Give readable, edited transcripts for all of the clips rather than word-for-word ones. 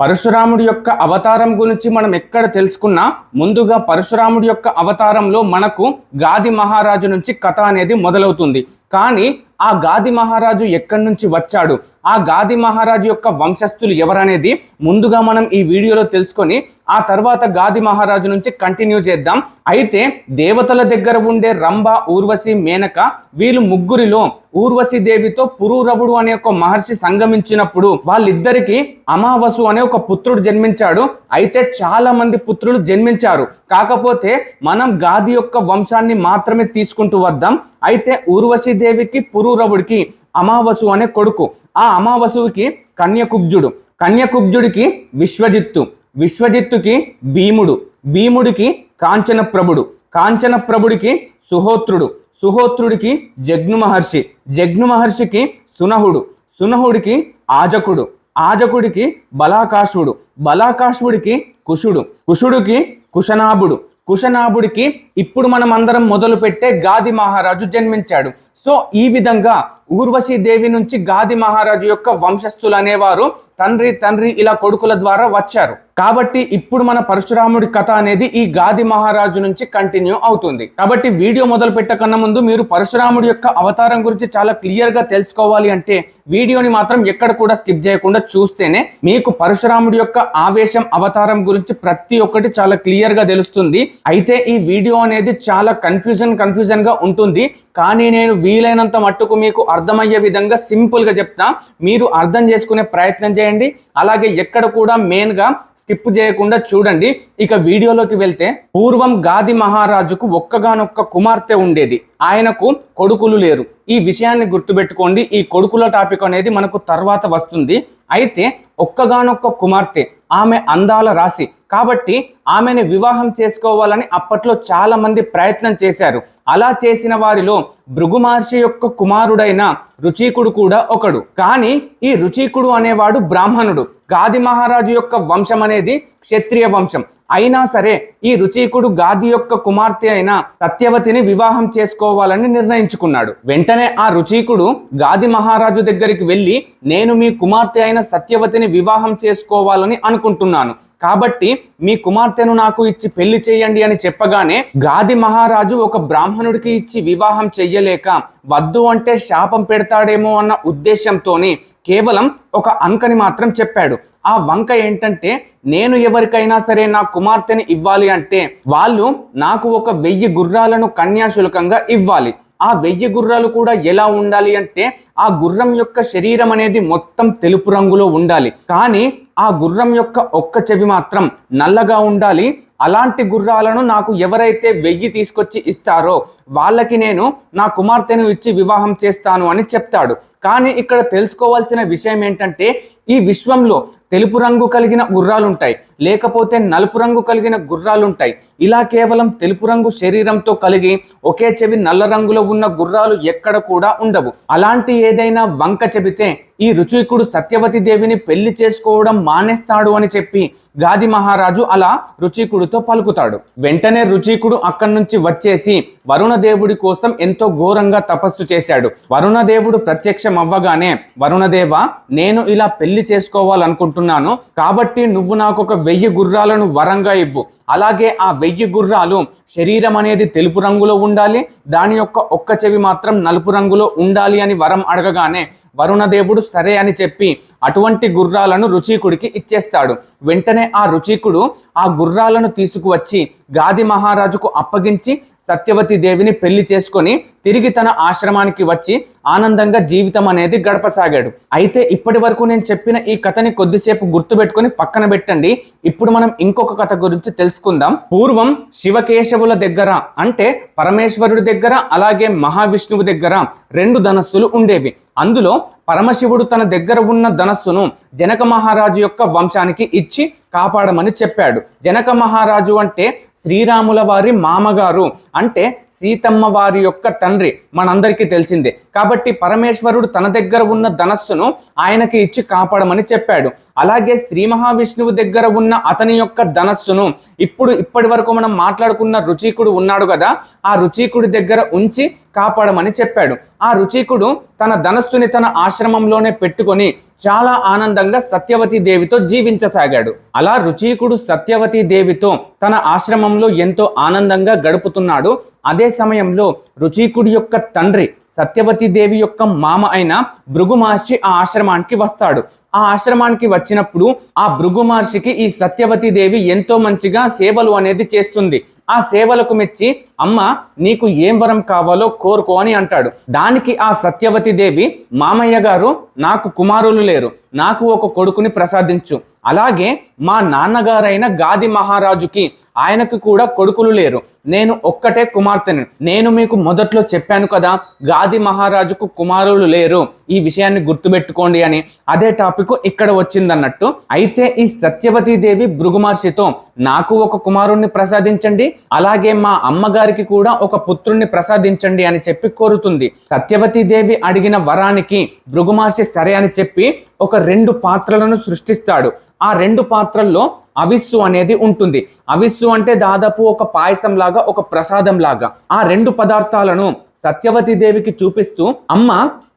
పరశురాముడి యొక్క అవతారం గురించి మనం ఎక్కడ తెలుసుకున్నా ముందుగా పరశురాముడి యొక్క అవతారంలో మనకు గాది మహారాజు నుంచి కథ అనేది మొదలవుతుంది. కానీ ఆ గాది మహారాజు ఎక్కడి నుంచి వచ్చాడు, ఆ గాది మహారాజు యొక్క వంశస్థులు ఎవరనేది ముందుగా మనం ఈ వీడియోలో తెలుసుకొని ఆ తర్వాత గాది మహారాజు నుంచి కంటిన్యూ చేద్దాం. అయితే దేవతల దగ్గర ఉండే రంభ, ఊర్వశి, మేనక వీళ్ళు ముగ్గురిలో ఊర్వశి దేవితో పురూరవుడు అనే ఒక మహర్షి సంగమించినప్పుడు వాళ్ళిద్దరికి అమావసు అనే ఒక పుత్రుడు జన్మించాడు. అయితే చాలా మంది పుత్రులు జన్మించారు. కాకపోతే మనం గాది యొక్క వంశాన్ని మాత్రమే తీసుకుంటూ వద్దాం. అయితే ఊర్వశి దేవికి పురూరవుడికి అమావసు అనే కొడుకు, ఆ అమావసుకి కన్యకుబ్జుడు, కన్యకుబ్జుడికి విశ్వజిత్తు, విశ్వజిత్తుకి భీముడు, భీముడికి కాంచనప్రభుడు, కాంచనప్రభుడికి సుహోత్రుడు, సుహోత్రుడికి జగ్ను మహర్షి, జగ్ను మహర్షికి సునహుడు, సునహుడికి ఆజకుడు, ఆజకుడికి బలాకాశుడు, బలాకాశుడికి కుషుడు, కుషుడికి కుశనాభుడు, కుశనాభుడికి ఇప్పుడు మనం అందరం మొదలు పెట్టే గాది మహారాజు జన్మించాడు. సో ఈ విధంగా ఊర్వశీ దేవి నుంచి గాది మహారాజు యొక్క వంశస్థులు అనేవారు తండ్రి తండ్రి ఇలా కొడుకుల ద్వారా వచ్చారు. కాబట్టి ఇప్పుడు మన పరశురాముడి కథ అనేది ఈ గాది మహారాజు నుంచి కంటిన్యూ అవుతుంది. కాబట్టి వీడియో మొదలు పెట్టకన్నా ముందు మీరు పరశురాముడి యొక్క అవతారం గురించి చాలా క్లియర్ గా తెలుసుకోవాలి అంటే వీడియోని మాత్రం ఎక్కడ కూడా స్కిప్ చేయకుండా చూస్తేనే మీకు పరశురాముడి యొక్క ఆవేశం, అవతారం గురించి ప్రతి ఒక్కటి చాలా క్లియర్ గా తెలుస్తుంది. అయితే ఈ వీడియో అనేది చాలా కన్ఫ్యూజన్ గా ఉంటుంది. కానీ నేను వీలైనంత మట్టుకు మీకు అర్థమయ్యే విధంగా సింపుల్ గా చెప్తా, మీరు అర్థం చేసుకునే ప్రయత్నం చేయండి. అలాగే ఎక్కడ కూడా మెయిన్ గా స్కిప్ చేయకుండా చూడండి. ఇక వీడియోలోకి వెళ్తే, పూర్వం గాది మహారాజుకు ఒక్కగానొక్క కుమార్తె ఉండేది. ఆయనకు కొడుకులు లేరు. ఈ విషయాన్ని గుర్తుపెట్టుకోండి. ఈ కొడుకుల టాపిక్ అనేది మనకు తర్వాత వస్తుంది. అయితే ఒక్కగానొక్క కుమార్తె, ఆమె అందాల రాశి కాబట్టి ఆమెను వివాహం చేసుకోవాలని అప్పట్లో చాలా మంది ప్రయత్నం చేశారు. అలా చేసిన వారిలో భృగు మహర్షి యొక్క కుమారుడైన రుచీకుడు కూడా ఒకడు. కానీ ఈ రుచీకుడు అనేవాడు బ్రాహ్మణుడు. గాది మహారాజు యొక్క వంశం అనేది క్షత్రియ వంశం. అయినా సరే ఈ రుచీకుడు గాది యొక్క కుమార్తె అయిన సత్యవతిని వివాహం చేసుకోవాలని నిర్ణయించుకున్నాడు. వెంటనే ఆ రుచీకుడు గాది మహారాజు దగ్గరికి వెళ్ళి, నేను మీ కుమార్తె అయిన సత్యవతిని వివాహం చేసుకోవాలని అనుకుంటున్నాను, కాబట్టి మీ కుమార్తెను నాకు ఇచ్చి పెళ్లి చేయండి అని చెప్పగానే గాది మహారాజు ఒక బ్రాహ్మణుడికి ఇచ్చి వివాహం చెయ్యలేక వద్దు అంటే శాపం పెడతాడేమో అన్న ఉద్దేశంతోని కేవలం ఒక అంకని మాత్రం చెప్పాడు. ఆ వంక ఏంటంటే, నేను ఎవరికైనా సరే నా కుమార్తెని ఇవ్వాలి అంటే వాళ్ళు నాకు 1000 గుర్రాలను కన్యాశుల్కంగా ఇవ్వాలి. ఆ 1000 గుర్రాలు కూడా ఎలా ఉండాలి అంటే, ఆ గుర్రం యొక్క శరీరం అనేది మొత్తం తెలుపు రంగులో ఉండాలి. కానీ ఆ గుర్రం యొక్క ఒక్క చెవి మాత్రం నల్లగా ఉండాలి. అలాంటి గుర్రాలను నాకు ఎవరైతే 1000 తీసుకొచ్చి ఇస్తారో వాళ్ళకి నేను నా కుమార్తెను ఇచ్చి వివాహం చేస్తాను అని చెప్తాడు. కానీ ఇక్కడ తెలుసుకోవాల్సిన విషయం ఏంటంటే, ఈ విశ్వంలో తెలుపు రంగు కలిగిన గుర్రాలుంటాయి, లేకపోతే నలుపు రంగు కలిగిన గుర్రాలుంటాయి. ఇలా కేవలం తెలుపు రంగు శరీరంతో కలిగి ఒకే చెవి నల్ల రంగులో ఉన్న గుర్రాలు ఎక్కడ కూడా ఉండవు. అలాంటి ఏదైనా వంక చెబితే ఈ రుచీకుడు సత్యవతి దేవిని పెళ్లి చేసుకోవడం మానేస్తాడు అని చెప్పి గాది మహారాజు అలా రుచీకుడితో పలుకుతాడు. వెంటనే రుచీకుడు అక్కడి నుంచి వచ్చేసి వరుణదేవుడి కోసం ఎంతో ఘోరంగా తపస్సు చేశాడు. వరుణదేవుడు ప్రత్యక్షం అవ్వగానే, వరుణదేవ, నేను ఇలా పెళ్లి చేసుకోవాలనుకుంటున్నాను, కాబట్టి నువ్వు నాకు 1000 గుర్రాలను వరంగా ఇవ్వు. అలాగే ఆ 1000 గుర్రాలు శరీరం అనేది తెలుపు రంగులో ఉండాలి, దాని యొక్క ఒక్క చెవి మాత్రం నలుపు రంగులో ఉండాలి అని వరం అడగగానే వరుణదేవుడు సరే అని చెప్పి అటువంటి గుర్రాలను రుచీకుడికి ఇచ్చేస్తాడు. వెంటనే ఆ రుచీకుడు ఆ గుర్రాలను తీసుకువచ్చి గాది మహారాజుకు అప్పగించి సత్యవతి దేవిని పెళ్లి చేసుకొని తిరిగి తన ఆశ్రమానికి వచ్చి ఆనందంగా జీవితం అనేది గడపసాగాడు. అయితే ఇప్పటి వరకు నేను చెప్పిన ఈ కథని కొద్దిసేపు గుర్తుపెట్టుకొని పక్కన పెట్టండి. ఇప్పుడు మనం ఇంకొక కథ గురించి తెలుసుకుందాం. పూర్వం శివకేశవుల దగ్గర అంటే పరమేశ్వరుడి దగ్గర అలాగే మహావిష్ణువు దగ్గర 2 ధనస్సులు ఉండేవి. అందులో పరమశివుడు తన దగ్గర ఉన్న ధనస్సును జనక మహారాజు యొక్క వంశానికి ఇచ్చి కాపాడమని చెప్పాడు. జనక మహారాజు అంటే శ్రీరాముల వారి మామగారు, అంటే సీతమ్మ వారి యొక్క తండ్రి మనందరికీ తెలిసిందే. కాబట్టి పరమేశ్వరుడు తన దగ్గర ఉన్న ధనస్సును ఆయనకి ఇచ్చి కాపాడమని చెప్పాడు. అలాగే శ్రీ మహావిష్ణువు దగ్గర ఉన్న అతని యొక్క ధనస్సును ఇప్పటి వరకు మనం మాట్లాడుకున్న రుచీకుడు ఉన్నాడు కదా, ఆ రుచీకుడి దగ్గర ఉంచి కాపాడమని చెప్పాడు. ఆ రుచీకుడు తన ధనస్సుని తన ఆశ్రమంలోనే పెట్టుకొని చాలా ఆనందంగా సత్యవతి దేవితో జీవించసాగాడు. అలా రుచీకుడు సత్యవతి దేవితో తన ఆశ్రమంలో ఎంతో ఆనందంగా గడుపుతున్నాడు. అదే సమయంలో రుచీకుడి యొక్క తండ్రి సత్యవతి దేవి యొక్క మామ అయిన భృగు మహర్షి ఆ ఆశ్రమానికి వస్తాడు. ఆ ఆశ్రమానికి వచ్చినప్పుడు ఆ భృగు మహర్షికి ఈ సత్యవతి దేవి ఎంతో మంచిగా సేవలు అనేది చేస్తుంది. ఆ సేవలకు మెచ్చి అమ్మ నీకు ఏం వరం కావాలో కోరుకో అని అంటాడు. దానికి ఆ సత్యవతి దేవి, మామయ్య గారు నాకు కుమారులు లేరు, నాకు ఒక కొడుకుని ప్రసాదించు. అలాగే మా నాన్నగారైన గాది మహారాజుకి ఆయనకు కూడా కొడుకులు లేరు, నేను ఒక్కటే కుమార్తెను. నేను మీకు మొదట్లో చెప్పాను కదా గాది మహారాజుకు కుమారులు లేరు, ఈ విషయాన్ని గుర్తుపెట్టుకోండి అని. అదే టాపిక్ ఇక్కడ వచ్చిందన్నట్టు. అయితే ఈ సత్యవతి దేవి భృగు మహర్షితో నాకు ఒక కుమారుణ్ణి ప్రసాదించండి, అలాగే మా అమ్మగారికి కూడా ఒక పుత్రుణ్ణి ప్రసాదించండి అని చెప్పి కోరుతుంది. సత్యవతి దేవి అడిగిన వరానికి భృగు మహర్షి సరే అని చెప్పి ఒక 2 పాత్రలను సృష్టిస్తాడు. ఆ 2 పాత్రల్లో అవిస్సు అనేది ఉంటుంది. అవిస్సు అంటే దాదాపు ఒక పాయసం లాగా, ఒక ప్రసాదం లాగా. ఆ 2 పదార్థాలను సత్యవతి దేవికి చూపిస్తూ, అమ్మ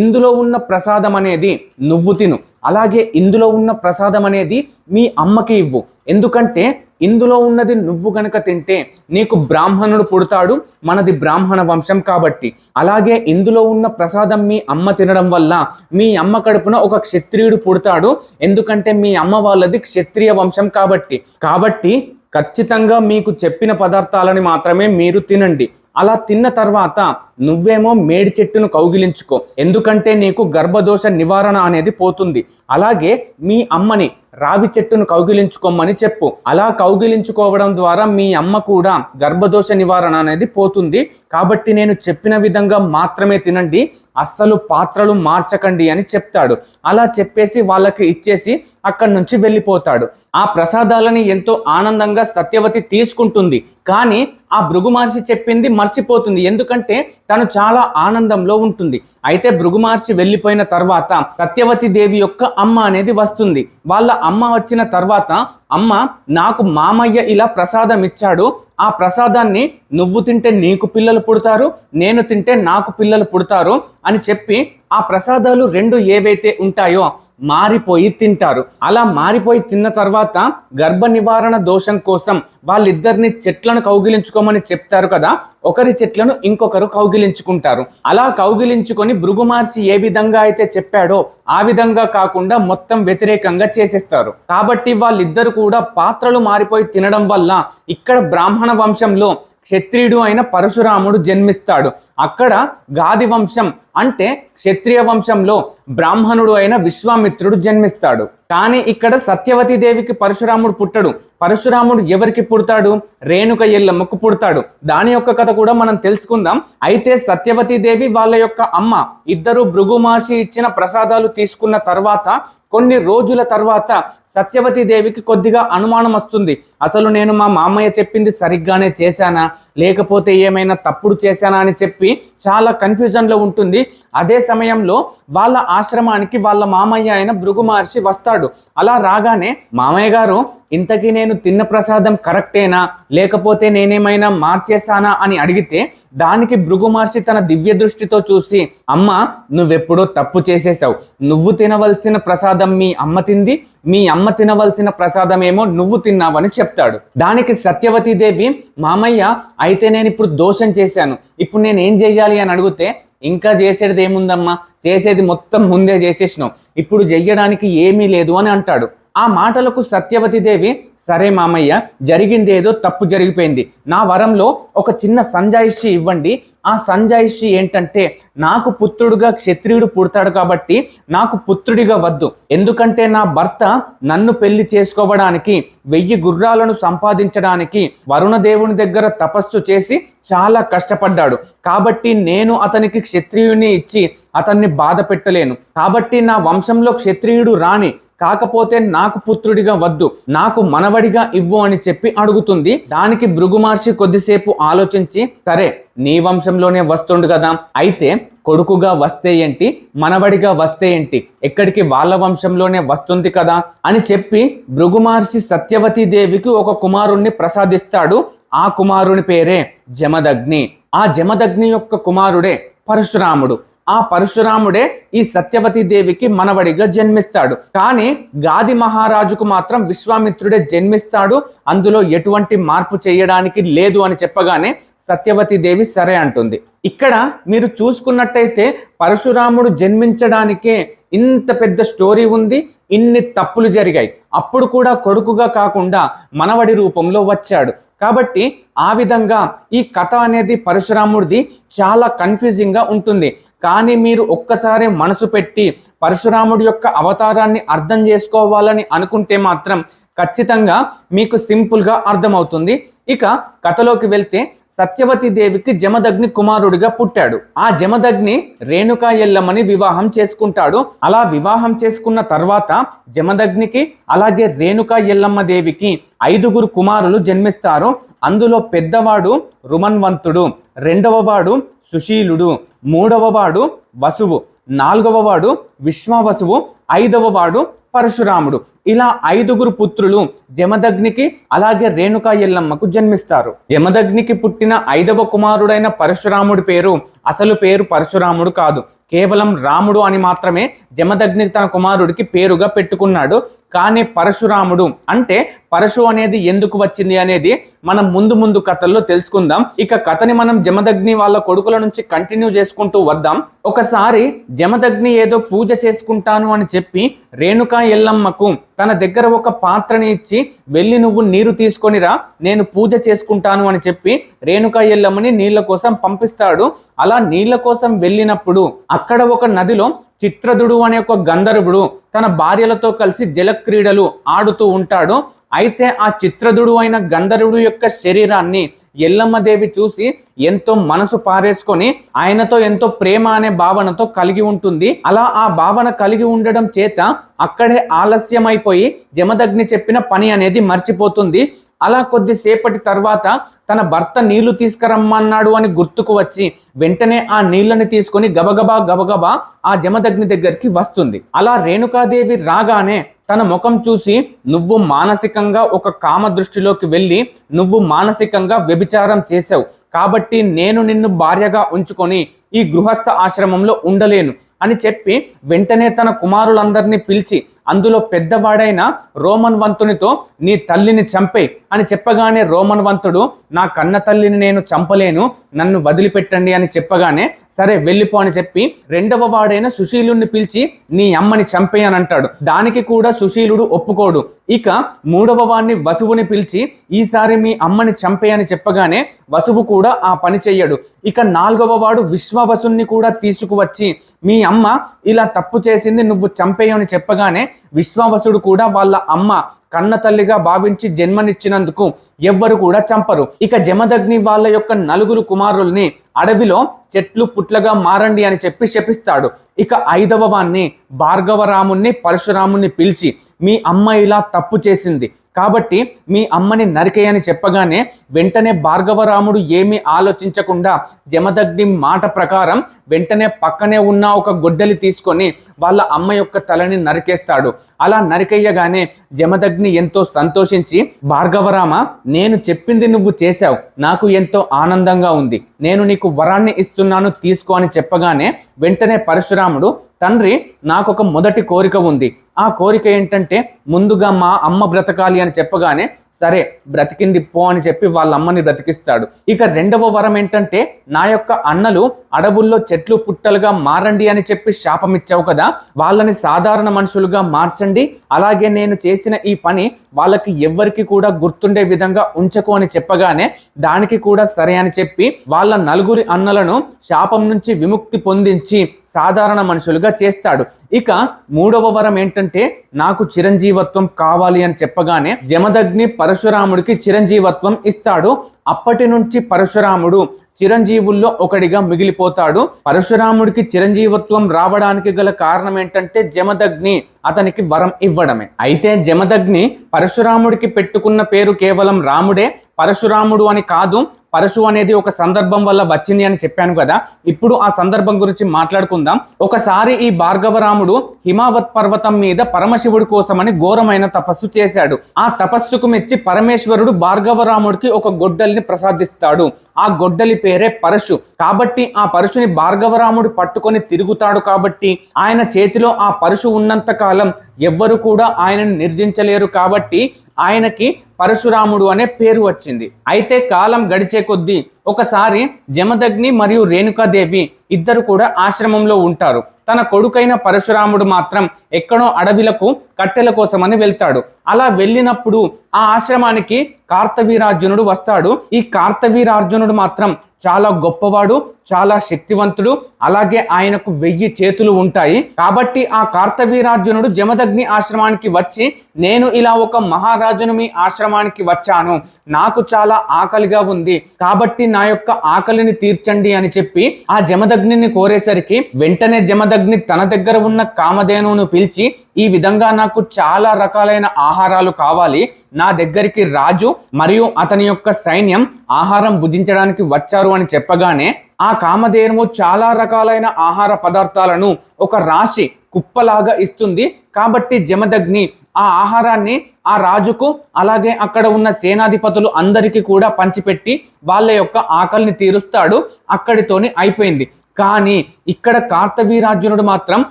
ఇందులో ఉన్న ప్రసాదం అనేది నువ్వు తిను, అలాగే ఇందులో ఉన్న ప్రసాదం అనేది మీ అమ్మకి ఇవ్వు. ఎందుకంటే ఇందులో ఉన్నది నువ్వు గనక తింటే నీకు బ్రాహ్మణుడు పుడతాడు, మనది బ్రాహ్మణ వంశం కాబట్టి. అలాగే ఇందులో ఉన్న ప్రసాదం మీ అమ్మ తినడం వల్ల మీ అమ్మ కడుపున ఒక క్షత్రియుడు పుడతాడు, ఎందుకంటే మీ అమ్మ వాళ్ళది క్షత్రియ వంశం కాబట్టి ఖచ్చితంగా మీకు చెప్పిన పదార్థాలని మాత్రమే మీరు తినండి. అలా తిన్న తర్వాత నువ్వేమో మేడి చెట్టును కౌగిలించుకో, ఎందుకంటే నీకు గర్భదోష నివారణ అనేది పోతుంది. అలాగే మీ అమ్మని రావి చెట్టును కౌగిలించుకోమని చెప్పు. అలా కౌగిలించుకోవడం ద్వారా మీ అమ్మ కూడా గర్భదోష నివారణ అనేది పోతుంది. కాబట్టి నేను చెప్పిన విధంగా మాత్రమే తినండి, అస్సలు పాత్రలు మార్చకండి అని చెప్తాడు. అలా చెప్పేసి వాళ్ళకి ఇచ్చేసి అక్కడి నుంచి వెళ్ళిపోతాడు. ఆ ప్రసాదాలని ఎంతో ఆనందంగా సత్యవతి తీసుకుంటుంది. కానీ ఆ భృగు మహర్షి చెప్పింది మర్చిపోతుంది, ఎందుకంటే తను చాలా ఆనందంలో ఉంటుంది. అయితే భృగు మహర్షి వెళ్ళిపోయిన తర్వాత సత్యవతి దేవి యొక్క అమ్మ అనేది వస్తుంది. వాళ్ళ అమ్మ వచ్చిన తర్వాత, అమ్మ నాకు మామయ్య ఇలా ప్రసాదం ఇచ్చాడు, ఆ ప్రసాదాన్ని నువ్వు తింటే నీకు పిల్లలు పుడతారు, నేను తింటే నాకు పిల్లలు పుడతారు అని చెప్పి ఆ ప్రసాదాలు 2 ఏవైతే ఉంటాయో మారిపోయి తింటారు. అలా మారిపోయి తిన్న తర్వాత గర్భ నివారణ దోషం కోసం వాళ్ళిద్దరిని చెట్లను కౌగిలించుకోమని చెప్తారు కదా, ఒకరి చెట్లను ఇంకొకరు కౌగిలించుకుంటారు. అలా కౌగిలించుకొని భృగు మహర్షి ఏ విధంగా అయితే చెప్పాడో ఆ విధంగా కాకుండా మొత్తం వ్యతిరేకంగా చేసేస్తారు. కాబట్టి వాళ్ళిద్దరు కూడా పాత్రలు మారిపోయి తినడం వల్ల ఇక్కడ బ్రాహ్మణ వంశంలో క్షత్రియుడు అయిన పరశురాముడు జన్మిస్తాడు. అక్కడ గాది వంశం అంటే క్షత్రియ వంశంలో బ్రాహ్మణుడు అయిన విశ్వామిత్రుడు జన్మిస్తాడు. కానీ ఇక్కడ సత్యవతి దేవికి పరశురాముడు పుట్టడు. పరశురాముడు ఎవరికి పుడతాడు? రేణుక ఎల్లమ్మకు పుడతాడు. దాని యొక్క కథ కూడా మనం తెలుసుకుందాం. అయితే సత్యవతి దేవి వాళ్ళ యొక్క అమ్మ ఇద్దరు భృగు మహర్షి ఇచ్చిన ప్రసాదాలు తీసుకున్న తర్వాత కొన్ని రోజుల తర్వాత సత్యవతి దేవికి కొద్దిగా అనుమానం వస్తుంది. అసలు నేను మా మామయ్య చెప్పింది సరిగ్గానే చేశానా, లేకపోతే ఏమైనా తప్పుడు చేశానా అని చెప్పి చాలా కన్ఫ్యూజన్లో ఉంటుంది. అదే సమయంలో వాళ్ళ ఆశ్రమానికి వాళ్ళ మామయ్య అయిన భృగు మహర్షి వస్తాడు. అలా రాగానే, మామయ్య గారు ఇంతకీ నేను తిన్న ప్రసాదం కరెక్టేనా, లేకపోతే నేనేమైనా మార్చేశానా అని అడిగితే దానికి భృగు మహర్షి తన దివ్య దృష్టితో చూసి, అమ్మ నువ్వెప్పుడో తప్పు చేసేసావు, నువ్వు తినవలసిన ప్రసాదం మీ అమ్మ తింది, మీ అమ్మ తినవలసిన ప్రసాదం ఏమో నువ్వు తిన్నావని చెప్తాడు. దానికి సత్యవతి దేవి, మామయ్య అయితే నేను ఇప్పుడు దోషం చేశాను, ఇప్పుడు నేను ఏం చెయ్యాలి అని అడిగితే, ఇంకా చేసేది ఏముందమ్మా, చేసేది మొత్తం ముందే చేసేసినావు, ఇప్పుడు చెయ్యడానికి ఏమీ లేదు అని అంటాడు. ఆ మాటలకు సత్యవతి దేవి, సరే మామయ్య జరిగిందేదో తప్పు జరిగిపోయింది, నా వరంలో ఒక చిన్న సంజాయిషి ఇవ్వండి. ఆ సంజాయిషి ఏంటంటే, నాకు పుత్రుడుగా క్షత్రియుడు పుడతాడు కాబట్టి నాకు పుత్రుడిగా వద్దు, ఎందుకంటే నా భర్త నన్ను పెళ్లి చేసుకోవడానికి 1000 గుర్రాలను సంపాదించడానికి వరుణదేవుని దగ్గర తపస్సు చేసి చాలా కష్టపడ్డాడు. కాబట్టి నేను అతనికి క్షత్రియుని ఇచ్చి అతన్ని బాధ పెట్టలేను. కాబట్టి నా వంశంలో క్షత్రియుడు రాని, కాకపోతే నాకు పుత్రుడిగా వద్దు, నాకు మనవడిగా ఇవ్వు అని చెప్పి అడుగుతుంది. దానికి భృగు మహర్షి కొద్దిసేపు ఆలోచించి, సరే నీ వంశంలోనే వస్తుండు కదా, అయితే కొడుకుగా వస్తే ఏంటి, మనవడిగా వస్తే ఏంటి, ఎక్కడికి వాళ్ళ వంశంలోనే వస్తుంది కదా అని చెప్పి భృగు మహర్షి సత్యవతి దేవికి ఒక కుమారుణ్ణి ప్రసాదిస్తాడు. ఆ కుమారుని పేరే జమదగ్ని. ఆ జమదగ్ని యొక్క కుమారుడే పరశురాముడు. ఆ పరశురాముడే ఈ సత్యవతి దేవికి మనవడిగా జన్మిస్తాడు. కానీ గాది మహారాజుకు మాత్రం విశ్వామిత్రుడే జన్మిస్తాడు, అందులో ఎటువంటి మార్పు చేయడానికి లేదు అని చెప్పగానే సత్యవతి దేవి సరే అంటుంది. ఇక్కడ మీరు చూసుకున్నట్టయితే పరశురాముడు జన్మించడానికే ఇంత పెద్ద స్టోరీ ఉంది, ఇన్ని తప్పులు జరిగాయి. అప్పుడు కూడా కొడుకుగా కాకుండా మనవడి రూపంలో వచ్చాడు. కాబట్టి ఆ విధంగా ఈ కథ అనేది పరశురాముడిది చాలా కన్ఫ్యూజింగ్ గా ఉంటుంది. కానీ మీరు ఒక్కసారి మనసు పెట్టి పరశురాముడి యొక్క అవతారాన్ని అర్థం చేసుకోవాలని అనుకుంటే మాత్రం ఖచ్చితంగా మీకు సింపుల్గా అర్థమవుతుంది. ఇక కథలోకి వెళ్తే సత్యవతి దేవికి జమదగ్ని కుమారుడిగా పుట్టాడు. ఆ జమదగ్ని రేణుకా ఎల్లమ్మని వివాహం చేసుకుంటాడు. అలా వివాహం చేసుకున్న తర్వాత జమదగ్నికి అలాగే రేణుకా ఎల్లమ్మ దేవికి 5 కుమారులు జన్మిస్తారు. అందులో పెద్దవాడు రుమన్వంతుడు, రెండవ వాడు సుశీలుడు, మూడవ వాడు వసువు, నాలుగవ వాడు విశ్వవసువు, 5వ వాడు పరశురాముడు. ఇలా 5 పుత్రులు జమదగ్నికి అలాగే రేణుకా ఎల్లమ్మకు జన్మిస్తారు. జమదగ్నికి పుట్టిన 5వ కుమారుడైన పరశురాముడి పేరు అసలు పేరు పరశురాముడు కాదు, కేవలం రాముడు అని మాత్రమే జమదగ్ని తన కుమారుడికి పేరుగా పెట్టుకున్నాడు. కానీ పరశురాముడు అంటే పరశు అనేది ఎందుకు వచ్చింది అనేది మనం ముందు కథల్లో తెలుసుకుందాం. ఇక కథని మనం జమదగ్ని వాళ్ళ కొడుకుల నుంచి కంటిన్యూ చేసుకుంటూ వద్దాం. ఒకసారి జమదగ్ని ఏదో పూజ చేసుకుంటాను అని చెప్పి రేణుకా ఎల్లమ్మకు తన దగ్గర ఒక పాత్రని ఇచ్చి వెళ్ళి నువ్వు నీరు తీసుకొనిరా, నేను పూజ చేసుకుంటాను అని చెప్పి రేణుకా ఎల్లమ్మని నీళ్ల కోసం పంపిస్తాడు. అలా నీళ్ల కోసం వెళ్ళినప్పుడు అక్కడ ఒక నదిలో చిత్రదుడు అనే ఒక గంధర్వుడు తన భార్యలతో కలిసి జలక్రీడలు ఆడుతూ ఉంటాడు. అయితే ఆ చిత్రదుడు అయిన గంధర్వుడు యొక్క శరీరాన్ని ఎల్లమ్మదేవి చూసి ఎంతో మనసు పారేసుకొని ఆయనతో ఎంతో ప్రేమ అనే భావనతో కలిగి ఉంటుంది. అలా ఆ భావన కలిగి ఉండడం చేత అక్కడే ఆలస్యమైపోయి జమదగ్ని చెప్పిన పని అనేది మర్చిపోతుంది. అలా కొద్దిసేపటి తర్వాత తన భర్త నీళ్లు తీసుకురమ్మన్నాడు అని గుర్తుకు వచ్చి వెంటనే ఆ నీళ్ళని తీసుకొని గబగబా ఆ జమదగ్ని దగ్గరికి వస్తుంది. అలా రేణుకాదేవి రాగానే తన ముఖం చూసి నువ్వు మానసికంగా ఒక కామ దృష్టిలోకి వెళ్ళి నువ్వు మానసికంగా వ్యభిచారం చేసావు, కాబట్టి నేను నిన్ను భార్యగా ఉంచుకొని ఈ గృహస్థ ఆశ్రమంలో ఉండలేను అని చెప్పి వెంటనే తన కుమారులందరినీ పిలిచి అందులో పెద్దవాడైన రోమన్వంతునితో నీ తల్లిని చంపే అని చెప్పగానే రోమన్వంతుడు నా కన్న తల్లిని నేను చంపలేను, నన్ను వదిలిపెట్టండి అని చెప్పగానే సరే వెళ్ళిపో అని చెప్పి రెండవ వాడైన సుశీలుని పిలిచి నీ అమ్మని చంపే అని అంటాడు. దానికి కూడా సుశీలుడు ఒప్పుకోడు. ఇక మూడవ వాడిని వసువుని పిలిచి ఈసారి మీ అమ్మని చంపే అని చెప్పగానే వసువు కూడా ఆ పని చెయ్యడు. ఇక 4వ వాడు విశ్వవసుని కూడా తీసుకువచ్చి మీ అమ్మ ఇలా తప్పు చేసింది, నువ్వు చంపేయని చెప్పగానే విశ్వవసుడు కూడా వాళ్ళ అమ్మ కన్న తల్లిగా భావించి జన్మనిచ్చినందుకు ఎవ్వరు కూడా చంపరు. ఇక జమదగ్ని వాళ్ళ యొక్క 4 కుమారుల్ని అడవిలో చెట్లు పుట్లగా మారండి అని చెప్పి శపిస్తాడు. ఇక 5వ వాణ్ణి భార్గవరాముణ్ణి పరశురాముణ్ణి పిలిచి మీ అమ్మ ఇలా తప్పు చేసింది కాబట్టి మీ అమ్మని నరికేయని చెప్పగానే వెంటనే భార్గవరాముడు ఏమీ ఆలోచించకుండా జమదగ్ని మాట ప్రకారం వెంటనే పక్కనే ఉన్న ఒక గొడ్డలి తీసుకొని వాళ్ళ అమ్మ యొక్క తలని నరికేస్తాడు. అలా నరికేయగానే జమదగ్ని ఎంతో సంతోషించి భార్గవరామ నేను చెప్పింది నువ్వు చేశావు, నాకు ఎంతో ఆనందంగా ఉంది, నేను నీకు వరాన్ని ఇస్తున్నాను తీసుకో అని చెప్పగానే వెంటనే పరశురాముడు తండ్రి నాకొక మొదటి కోరిక ఉంది, ఆ కోరిక ఏంటంటే ముందుగా మా అమ్మ బ్రతకాలి అని చెప్పగానే సరే బ్రతికింది పో అని చెప్పి వాళ్ళ అమ్మని బ్రతికిస్తాడు. ఇక 2వ వరం ఏంటంటే నా యొక్క అన్నలు అడవుల్లో చెట్లు పుట్టలుగా మారండి అని చెప్పి శాపం ఇచ్చావు కదా, వాళ్ళని సాధారణ మనుషులుగా మార్చండి, అలాగే నేను చేసిన ఈ పని వాళ్ళకి ఎవ్వరికి కూడా గుర్తుండే విధంగా ఉంచకు అని చెప్పగానే దానికి కూడా సరే అని చెప్పి వాళ్ళ 4 అన్నలను శాపం నుంచి విముక్తి పొందించి సాధారణ మనుషులుగా చేస్తాడు. ఇక 3వ వరం ఏంటంటే నాకు చిరంజీవత్వం కావాలి అని చెప్పగానే జమదగ్ని పరశురాముడికి చిరంజీవత్వం ఇస్తాడు. అప్పటి నుంచి పరశురాముడు చిరంజీవుల్లో ఒకడిగా మిగిలిపోతాడు. పరశురాముడికి చిరంజీవత్వం రావడానికి గల కారణం ఏంటంటే జమదగ్ని అతనికి వరం ఇవ్వడమే. అయితే జమదగ్ని పరశురాముడికి పెట్టుకున్న పేరు కేవలం రాముడే, పరశురాముడు అని కాదు. పరశు అనేది ఒక సందర్భం వల్ల వచ్చింది అని చెప్పాను కదా. ఇప్పుడు ఆ సందర్భం గురించి మాట్లాడుకుందాం. ఒకసారి ఈ భార్గవరాముడు హిమావత్ పర్వతం మీద పరమశివుడి కోసమని ఘోరమైన తపస్సు చేశాడు. ఆ తపస్సుకు మెచ్చి పరమేశ్వరుడు భార్గవరాముడికి ఒక గొడ్డలిని ప్రసాదిస్తాడు. ఆ గొడ్డలి పేరే పరశు. కాబట్టి ఆ పరశుని భార్గవరాముడు పట్టుకొని తిరుగుతాడు. కాబట్టి ఆయన చేతిలో ఆ పరశు ఉన్నంత కాలం ఎవ్వరు కూడా ఆయనను నిర్జించలేరు. కాబట్టి ఆయనకి పరశురాముడు అనే పేరు వచ్చింది. అయితే కాలం గడిచే కొద్దీ ఒకసారి జమదగ్ని మరియు రేణుకాదేవి ఇద్దరు కూడా ఆశ్రమంలో ఉంటారు. తన కొడుకైన పరశురాముడు మాత్రం ఎక్కడో అడవిలకు కట్టెల కోసమని వెళ్తాడు. అలా వెళ్ళినప్పుడు ఆ ఆశ్రమానికి కార్తవీరార్జునుడు వస్తాడు. ఈ కార్తవీరార్జునుడు మాత్రం చాలా గొప్పవాడు, చాలా శక్తివంతుడు. అలాగే ఆయనకు 1000 చేతులు ఉంటాయి. కాబట్టి ఆ కార్తవీరార్జునుడు జమదగ్ని ఆశ్రమానికి వచ్చి, నేను ఇలా ఒక మహారాజును మీ ఆశ్రమానికి వచ్చాను, నాకు చాలా ఆకలిగా ఉంది, కాబట్టి నా యొక్క ఆకలిని తీర్చండి అని చెప్పి ఆ జమదగ్నిని కోరేసరికి వెంటనే జమదగ్ని తన దగ్గర ఉన్న కామధేనువును పిలిచి, ఈ విధంగా నాకు చాలా రకాలైన ఆహారాలు కావాలి, నా దగ్గరికి రాజు మరియు అతని యొక్క సైన్యం ఆహారం భుజించడానికి వచ్చారు అని చెప్పగానే ఆ కామధేనువు చాలా రకాలైన ఆహార పదార్థాలను ఒక రాశి కుప్పలాగా ఇస్తుంది. కాబట్టి జమదగ్ని ఆ ఆహారాన్ని ఆ రాజుకు అలాగే అక్కడ ఉన్న సేనాధిపతులు అందరికీ కూడా పంచిపెట్టి వాళ్ళ యొక్క ఆకలిని తీరుస్తాడు. అక్కడితోని అయిపోయింది. కానీ ఇక్కడ కార్తవీరార్జునుడు మాత్రం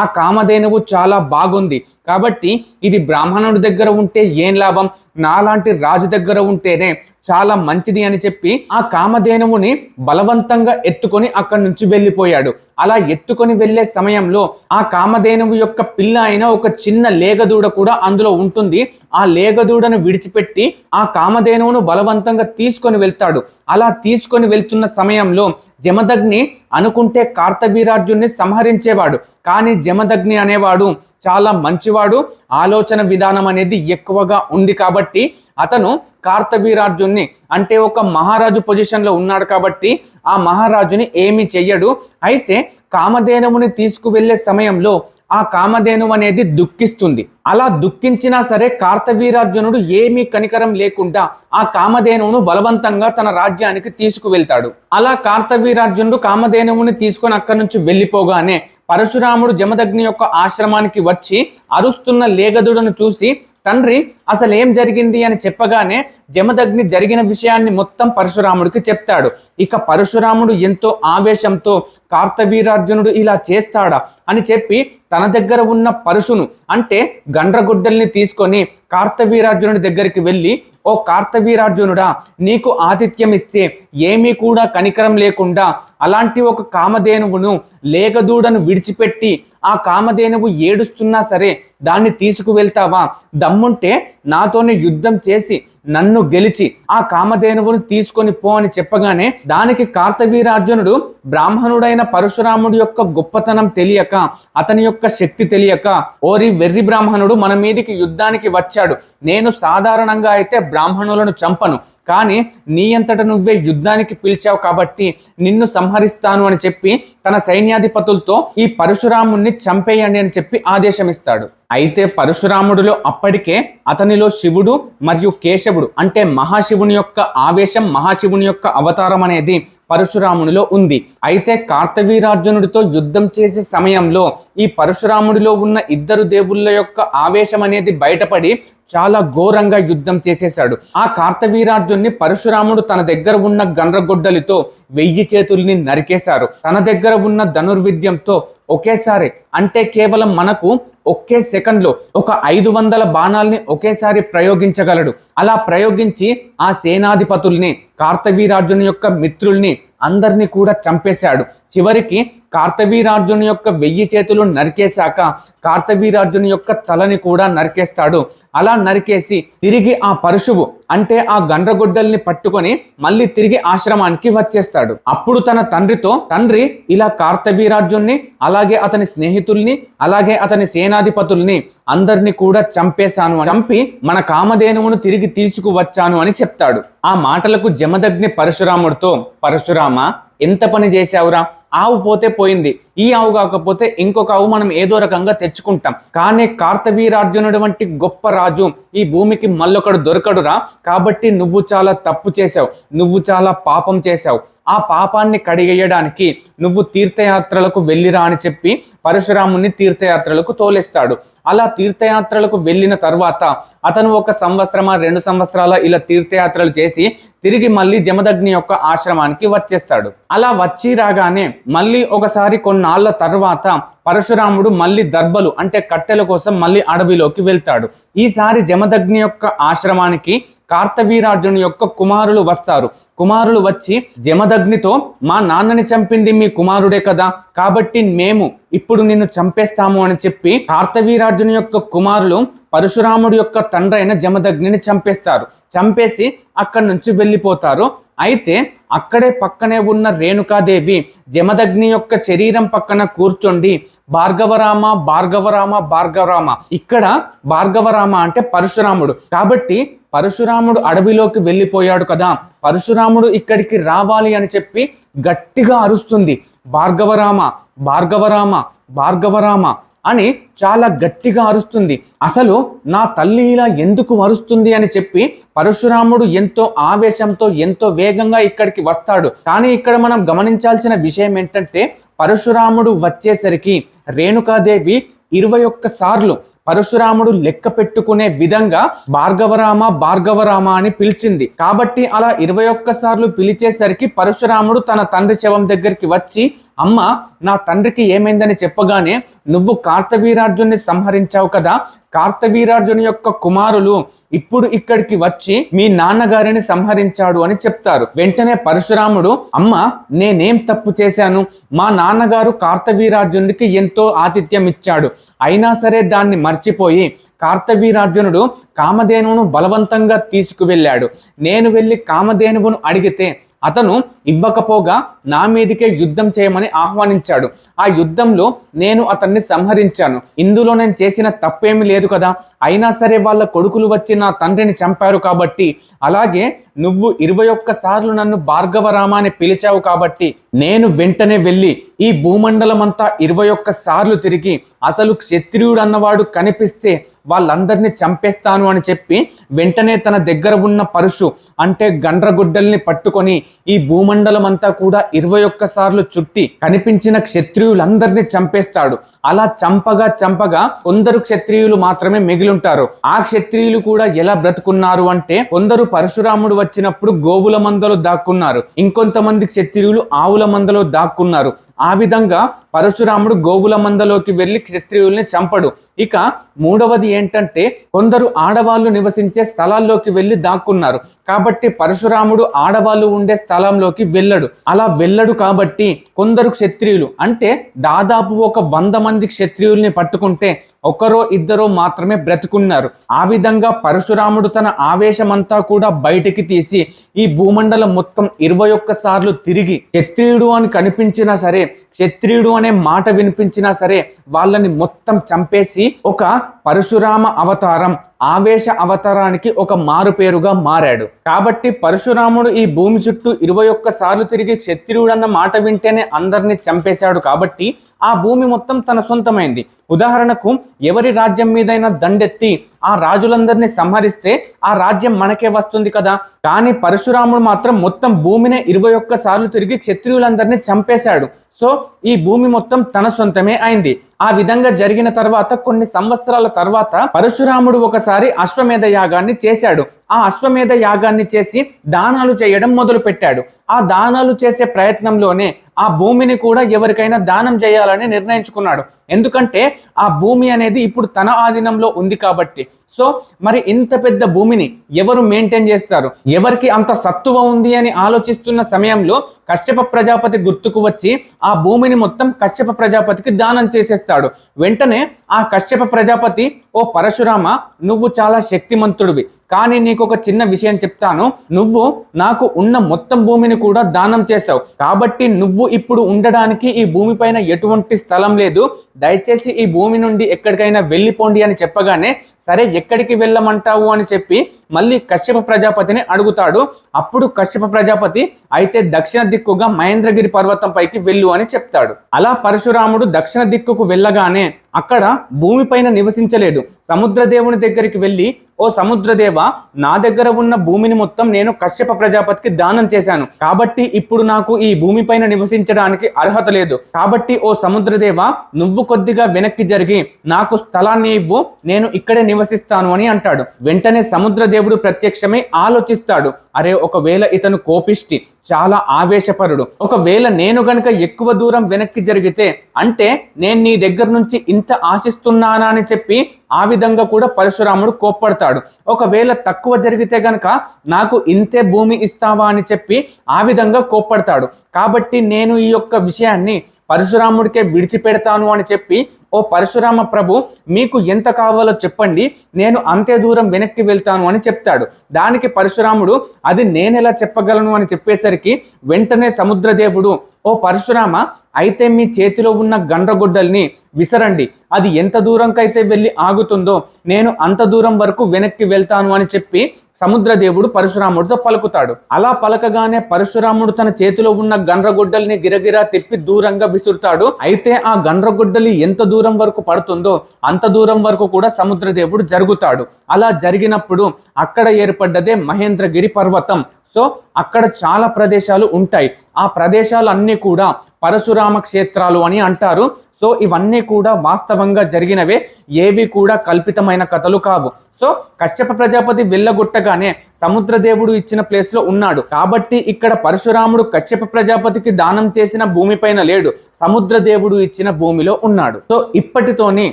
ఆ కామధేనువు చాలా బాగుంది కాబట్టి ఇది బ్రాహ్మణుడి దగ్గర ఉంటే ఏం లాభం, నాలాంటి రాజు దగ్గర ఉంటేనే చాలా మంచిది అని చెప్పి ఆ కామధేనువుని బలవంతంగా ఎత్తుకొని అక్కడి నుంచి వెళ్ళిపోయాడు. అలా ఎత్తుకొని వెళ్లే సమయంలో ఆ కామధేనువు యొక్క పిల్ల అయిన ఒక చిన్న లేగదూడ కూడా అందులో ఉంటుంది. ఆ లేగదూడను విడిచిపెట్టి ఆ కామధేనువును బలవంతంగా తీసుకొని వెళ్తాడు. అలా తీసుకొని వెళ్తున్న సమయంలో జమదగ్ని అనుకుంటే కార్తవీరార్జున్ని సంహరించేవాడు. కానీ జమదగ్ని అనేవాడు చాలా మంచివాడు, ఆలోచన విధానం అనేది ఎక్కువగా ఉంది. కాబట్టి అతను కార్తవీరార్జున్ని అంటే ఒక మహారాజు పొజిషన్లో ఉన్నాడు కాబట్టి ఆ మహారాజుని ఏమీ చెయ్యడు. అయితే కామధేనువుని తీసుకువెళ్లే సమయంలో ఆ కామధేనువు అనేది దుఃఖిస్తుంది. అలా దుఃఖించినా సరే కార్తవీరార్జునుడు ఏమీ కనికరం లేకుండా ఆ కామధేనువును బలవంతంగా తన రాజ్యానికి తీసుకువెళ్తాడు. అలా కార్తవీరార్జునుడు కామధేనువుని తీసుకొని అక్కడి నుంచి వెళ్ళిపోగానే పరశురాముడు జమదగ్ని యొక్క ఆశ్రమానికి వచ్చి అరుస్తున్న లేగదుడును చూసి, తండ్రి అసలు ఏం జరిగింది అని చెప్పగానే జమదగ్ని జరిగిన విషయాన్ని మొత్తం పరశురాముడికి చెప్తాడు. ఇక పరశురాముడు ఎంతో ఆవేశంతో కార్తవీరార్జునుడు ఇలా చేస్తాడా అని చెప్పి తన దగ్గర ఉన్న పరశును అంటే గండ్రగుడ్డల్ని తీసుకొని కార్తవీరార్జునుడి దగ్గరికి వెళ్ళి, ఓ కార్తవీరార్జునుడా, నీకు ఆతిథ్యం ఇస్తే ఏమీ కూడా కనికరం లేకుండా అలాంటి ఒక కామధేనువును లేగదూడను విడిచిపెట్టి ఆ కామధేనువు ఏడుస్తున్నా సరే దాన్ని తీసుకువెళ్తావా? దమ్ముంటే నాతోనే యుద్ధం చేసి నన్ను గెలిచి ఆ కామధేనువును తీసుకొని పో అని చెప్పగానే దానికి కార్తవీరార్జునుడు బ్రాహ్మణుడైన పరశురాముడి యొక్క గొప్పతనం తెలియక, అతని యొక్క శక్తి తెలియక, ఓరి వెర్రి బ్రాహ్మణుడు మన మీదికి యుద్ధానికి వచ్చాడు, నేను సాధారణంగా అయితే బ్రాహ్మణులను చంపను, కానీ నీ అంతట నువ్వే యుద్ధానికి పిలిచావు కాబట్టి నిన్ను సంహరిస్తాను అని చెప్పి తన సైన్యాధిపతులతో ఈ పరశురాముణ్ణి చంపేయండి అని చెప్పి ఆదేశమిస్తాడు. అయితే పరశురాముడిలో అప్పటికే అతనిలో శివుడు మరియు కేశవుడు అంటే మహాశివుని యొక్క ఆవేశం, మహాశివుని యొక్క అవతారం అనేది పరశురామునిలో ఉంది. అయితే కార్తవీరార్జునుడితో యుద్ధం చేసే సమయంలో ఈ పరశురాముడిలో ఉన్న ఇద్దరు దేవుళ్ళ యొక్క ఆవేశం అనేది బయటపడి చాలా ఘోరంగా యుద్ధం చేసేశాడు. ఆ కార్తవీరార్జున్ని పరశురాముడు తన దగ్గర ఉన్న గండ్రగొడ్డలితో 1000 చేతుల్ని నరికేశారు. తన దగ్గర ఉన్న ధనుర్విద్యంతో ఒకేసారి అంటే కేవలం మనకు ఒకే సెకండ్లో ఒక 500 బాణాల్ని ఒకేసారి ప్రయోగించగలడు. అలా ప్రయోగించి ఆ సేనాధిపతుల్ని, కార్తవీరార్జుని యొక్క మిత్రుల్ని అందరినీ కూడా చంపేశాడు. చివరికి కార్తవీరార్జుని యొక్క 1000 చేతులు నరికేశాక కార్తవీరార్జుని యొక్క తలని కూడా నరికేస్తాడు. అలా నరికేసి తిరిగి ఆ పరశువు అంటే ఆ గండ్రగొడ్డల్ని పట్టుకొని మళ్ళీ తిరిగి ఆశ్రమానికి వచ్చేస్తాడు. అప్పుడు తన తండ్రితో, తండ్రి ఇలా కార్తవీరార్జున్ని అలాగే అతని స్నేహితుల్ని అలాగే అతని సేనాధిపతుల్ని అందరినీ కూడా చంపేశాను, చంపి మన కామధేనువును తిరిగి తీసుకువచ్చాను అని చెప్తాడు. ఆ మాటలకు జమదగ్ని పరశురాముడితో, పరశురామ ఎంత పని చేశావురా, ఆవు పోతే పోయింది, ఈ ఆవు కాకపోతే ఇంకొక ఆవు మనం ఏదో రకంగా తెచ్చుకుంటాం. కానీ కార్తవీర్యార్జునుడు వంటి గొప్ప రాజు ఈ భూమికి మళ్ళొకడు దొరకడురా, కాబట్టి నువ్వు చాలా తప్పు చేశావు, నువ్వు చాలా పాపం చేశావు, ఆ పాపాన్ని కడిగేయడానికి నువ్వు తీర్థయాత్రలకు వెళ్ళిరా అని చెప్పి పరశురాముని తీర్థయాత్రలకు తోలేస్తాడు. అలా తీర్థయాత్రలకు వెళ్ళిన తర్వాత అతను 1 సంవత్సరమా 2 సంవత్సరాల ఇలా తీర్థయాత్రలు చేసి తిరిగి మళ్ళీ జమదగ్ని యొక్క ఆశ్రమానికి వచ్చేస్తాడు. అలా వచ్చి రాగానే మళ్ళీ ఒకసారి కొన్నాళ్ళ తర్వాత పరశురాముడు మళ్ళీ దర్భలు అంటే కట్టెల కోసం మళ్ళీ అడవిలోకి వెళ్తాడు. ఈసారి జమదగ్ని యొక్క ఆశ్రమానికి కార్తవీర్యార్జునుని యొక్క కుమారులు వస్తారు. కుమారులు వచ్చి జమదగ్నితో, మా నాన్నని చంపింది మీ కుమారుడే కదా, కాబట్టి మేము ఇప్పుడు నిన్ను చంపేస్తాము అని చెప్పి కార్తవీర్యార్జుని యొక్క కుమారులు పరశురాముడి యొక్క తండ్రి అయిన జమదగ్నిని చంపేస్తారు. చంపేసి అక్కడి నుంచి వెళ్ళిపోతారు. అయితే అక్కడే పక్కనే ఉన్న రేణుకాదేవి జమదగ్ని యొక్క శరీరం పక్కన కూర్చొండి భార్గవరామ భార్గవరామ భార్గవరామ, ఇక్కడ భార్గవరామ అంటే పరశురాముడు, కాబట్టి పరశురాముడు అడవిలోకి వెళ్ళిపోయాడు కదా, పరశురాముడు ఇక్కడికి రావాలి అని చెప్పి గట్టిగా అరుస్తుంది. భార్గవరామ భార్గవరామ భార్గవరామ అని చాలా గట్టిగా అరుస్తుంది. అసలు నా తల్లి ఇలా ఎందుకు అరుస్తుంది అని చెప్పి పరశురాముడు ఎంతో ఆవేశంతో ఎంతో వేగంగా ఇక్కడికి వస్తాడు. కానీ ఇక్కడ మనం గమనించాల్సిన విషయం ఏంటంటే పరశురాముడు వచ్చేసరికి రేణుకాదేవి 21 సార్లు పరశురాముడు లెక్క పెట్టుకునే విధంగా భార్గవరామ భార్గవరామ అని పిలిచింది. కాబట్టి అలా 21 సార్లు పిలిచేసరికి పరశురాముడు తన తండ్రి శవం దగ్గరికి వచ్చి, అమ్మ నా తండ్రికి ఏమైందని చెప్పగానే, నువ్వు కార్తవీర్యార్జున్ని సంహరించావు కదా, కార్తవీర్యార్జుని యొక్క కుమారులు ఇప్పుడు ఇక్కడికి వచ్చి మీ నాన్నగారిని సంహరించాడు అని చెప్తారు. వెంటనే పరశురాముడు, అమ్మ నేనేం తప్పు చేశాను, మా నాన్నగారు కార్తవీర్యార్జునుడికి ఎంతో ఆతిథ్యం ఇచ్చాడు, అయినా సరే దాన్ని మర్చిపోయి కార్తవీర్యార్జునుడు కామధేనువును బలవంతంగా తీసుకువెళ్ళాడు. నేను వెళ్ళి కామధేనువును అడిగితే అతను ఇవ్వకపోగా నా మీదికే యుద్ధం చేయమని ఆహ్వానించాడు. ఆ యుద్ధంలో నేను అతన్ని సంహరించాను. ఇందులో నేను చేసిన తప్పేమీ లేదు కదా, అయినా సరే వాళ్ళ కొడుకులు వచ్చి నా తండ్రిని చంపారు కాబట్టి, అలాగే నువ్వు 21 సార్లు నన్ను భార్గవరామ అని పిలిచావు కాబట్టి నేను వెంటనే వెళ్ళి ఈ భూమండలం అంతా 21 సార్లు తిరిగి అసలు క్షత్రియుడు అన్నవాడు కనిపిస్తే వాళ్ళందరినీ చంపేస్తాను అని చెప్పి వెంటనే తన దగ్గర ఉన్న పరుశు అంటే గండ్రగుడ్డల్ని పట్టుకొని ఈ భూమండలం అంతా కూడా 21 సార్లు చుట్టి కనిపించిన క్షత్రియులందరినీ చంపేస్తాడు. అలా చంపగా కొందరు క్షత్రియులు మాత్రమే మిగిలుంటారు. ఆ క్షత్రియులు కూడా ఎలా బ్రతుకున్నారు అంటే, కొందరు పరశురాముడు వచ్చినప్పుడు గోవుల మందలో దాక్కున్నారు, ఇంకొంతమంది క్షత్రియులు ఆవుల మందలో దాక్కున్నారు. ఆ విధంగా పరశురాముడు గోవుల మందలోకి వెళ్ళి క్షత్రియుల్ని చంపడు. ఇక మూడవది ఏంటంటే, కొందరు ఆడవాళ్ళు నివసించే స్థలాల్లోకి వెళ్ళి దాక్కున్నారు. కాబట్టి పరశురాముడు ఆడవాళ్ళు ఉండే స్థలంలోకి వెళ్ళడు. అలా వెళ్ళడు కాబట్టి కొందరు క్షత్రియులు అంటే దాదాపు 100 మంది క్షత్రియుల్ని పట్టుకుంటే ఒకరో ఇద్దరో మాత్రమే బ్రతుకున్నారు. ఆ విధంగా పరశురాముడు తన ఆవేశమంతా కూడా బయటికి తీసి ఈ భూమండలం మొత్తం 21 సార్లు తిరిగి క్షత్రియుడు అని కనిపించినా సరే, క్షత్రియుడు అనే మాట వినిపించినా సరే వాళ్ళని మొత్తం చంపేసి ఒక పరశురామ అవతారం, ఆవేశ అవతారానికి ఒక మారుపేరుగా మారాడు. కాబట్టి పరశురాముడు ఈ భూమి చుట్టూ 21 సార్లు తిరిగి క్షత్రియుడు అన్న మాట వింటేనే అందరినీ చంపేశాడు. కాబట్టి ఆ భూమి మొత్తం తన సొంతమైంది. ఉదాహరణకు ఎవరి రాజ్యం మీదైనా దండెత్తి ఆ రాజులందరినీ సంహరిస్తే ఆ రాజ్యం మనకే వస్తుంది కదా. కానీ పరశురాముడు మాత్రం మొత్తం భూమినే 21 సార్లు తిరిగి క్షత్రియులందరినీ చంపేశాడు. సో ఈ భూమి మొత్తం తన సొంతమే అయింది. ఆ విధంగా జరిగిన తర్వాత కొన్ని సంవత్సరాల తర్వాత పరశురాముడు ఒకసారి అశ్వమేధ యాగాన్ని చేశాడు. ఆ అశ్వమేధ యాగాన్ని చేసి దానాలు చేయడం మొదలు పెట్టాడు. ఆ దానాలు చేసే ప్రయత్నంలోనే ఆ భూమిని కూడా ఎవరికైనా దానం చేయాలని నిర్ణయించుకున్నాడు. ఎందుకంటే ఆ భూమి అనేది ఇప్పుడు తన ఆధీనంలో ఉంది కాబట్టి. సో మరి ఇంత పెద్ద భూమిని ఎవరు మెయింటైన్ చేస్తారు, ఎవరికి అంత సత్తువ ఉంది అని ఆలోచిస్తున్న సమయంలో కశ్యప ప్రజాపతి గుర్తుకు వచ్చి ఆ భూమిని మొత్తం కశ్యప ప్రజాపతికి దానం చేసేస్తాడు. వెంటనే ఆ కశ్యప ప్రజాపతి, ఓ పరశురామ, నువ్వు చాలా శక్తిమంతుడివి కానీ నీకు ఒక చిన్న విషయం చెప్తాను, నువ్వు నాకు ఉన్న మొత్తం భూమిని కూడా దానం చేశావు, కాబట్టి నువ్వు ఇప్పుడు ఉండడానికి ఈ భూమిపైన ఎటువంటి స్థలం లేదు, దయచేసి ఈ భూమి నుండి ఎక్కడికైనా వెళ్ళిపోండి అని చెప్పగానే సరే ఎక్కడికి వెళ్ళమంటావు అని చెప్పి మళ్ళీ కశ్యప ప్రజాపతిని అడుగుతాడు. అప్పుడు కశ్యప ప్రజాపతి అయితే దక్షిణ దిక్కుగా మహేంద్రగిరి పర్వతం పైకి వెళ్ళు అని చెప్తాడు. అలా పరశురాముడు దక్షిణ దిక్కుకు వెళ్ళగానే అక్కడ భూమిపైన నివసించలేడు. సముద్రదేవుని దగ్గరికి వెళ్ళి, ఓ సముద్రదేవ, నా దగ్గర ఉన్న భూమిని మొత్తం నేను కశ్యప ప్రజాపతికి దానం చేశాను, కాబట్టి ఇప్పుడు నాకు ఈ భూమిపైన నివసించడానికి అర్హత లేదు, కాబట్టి ఓ సముద్రదేవ నువ్వు కొద్దిగా వెనక్కి జరిగి నాకు స్థలాన్ని ఇవ్వు, నేను ఇక్కడే నివసిస్తాను అని అంటాడు. వెంటనే సముద్రదేవుడు ప్రత్యక్షమై ఆలోచిస్తాడు, అరే ఒకవేళ ఇతను కోపిష్టి, చాలా ఆవేశపరుడు, ఒకవేళ నేను గనుక ఎక్కువ దూరం వెనక్కి జరిగితే అంటే నేను నీ దగ్గర నుంచి ఇంత ఆశిస్తున్నానా అని చెప్పి ఆ విధంగా కూడా పరశురాముడు కోప్పడతాడు. ఒకవేళ తక్కువ జరిగితే గనక నాకు ఇంతే భూమి ఇస్తావా అని చెప్పి ఆ విధంగా కోప్పడతాడు. కాబట్టి నేను ఈ యొక్క విషయాన్ని పరశురాముడికే విడిచిపెడతాను అని చెప్పి, ఓ పరశురామ ప్రభు, మీకు ఎంత కావాలో చెప్పండి, నేను అంతే దూరం వెనక్కి వెళ్తాను అని చెప్తాడు. దానికి పరశురాముడు అది నేనెలా చెప్పగలను అని చెప్పేసరికి వెంటనే సముద్రదేవుడు, ఓ పరశురామ, అయితే మీ చేతిలో ఉన్న గండ్రగొడ్డల్ని విసరండి, అది ఎంత దూరంకైతే వెళ్ళి ఆగుతుందో నేను అంత దూరం వరకు వెనక్కి వెళ్తాను అని చెప్పి సముద్రదేవుడు పరశురాముడితో పలుకుతాడు. అలా పలకగానే పరశురాముడు తన చేతిలో ఉన్న గండ్రగొడ్డల్ని గిరగిరా తిప్పి దూరంగా విసురుతాడు. అయితే ఆ గండ్రగొడ్డలి ఎంత దూరం వరకు పడుతుందో అంత దూరం వరకు కూడా సముద్రదేవుడు జరుగుతాడు. అలా జరిగినప్పుడు అక్కడ ఏర్పడ్డదే మహేంద్రగిరి పర్వతం. సో అక్కడ చాలా ప్రదేశాలు ఉంటాయి. ఆ ప్రదేశాలన్నీ కూడా పరశురామ క్షేత్రాలు అని అంటారు. సో ఇవన్నీ కూడా వాస్తవంగా జరిగినవే, ఏవి కూడా కల్పితమైన కథలు కావు. సో కశ్యప ప్రజాపతి వెళ్ళగొట్టగానే సముద్రదేవుడు ఇచ్చిన ప్లేస్ లో ఉన్నాడు, కాబట్టి ఇక్కడ పరశురాముడు కశ్యప ప్రజాపతికి దానం చేసిన భూమిపైన లేడు, సముద్రదేవుడు ఇచ్చిన భూమిలో ఉన్నాడు. సో ఇప్పటితోని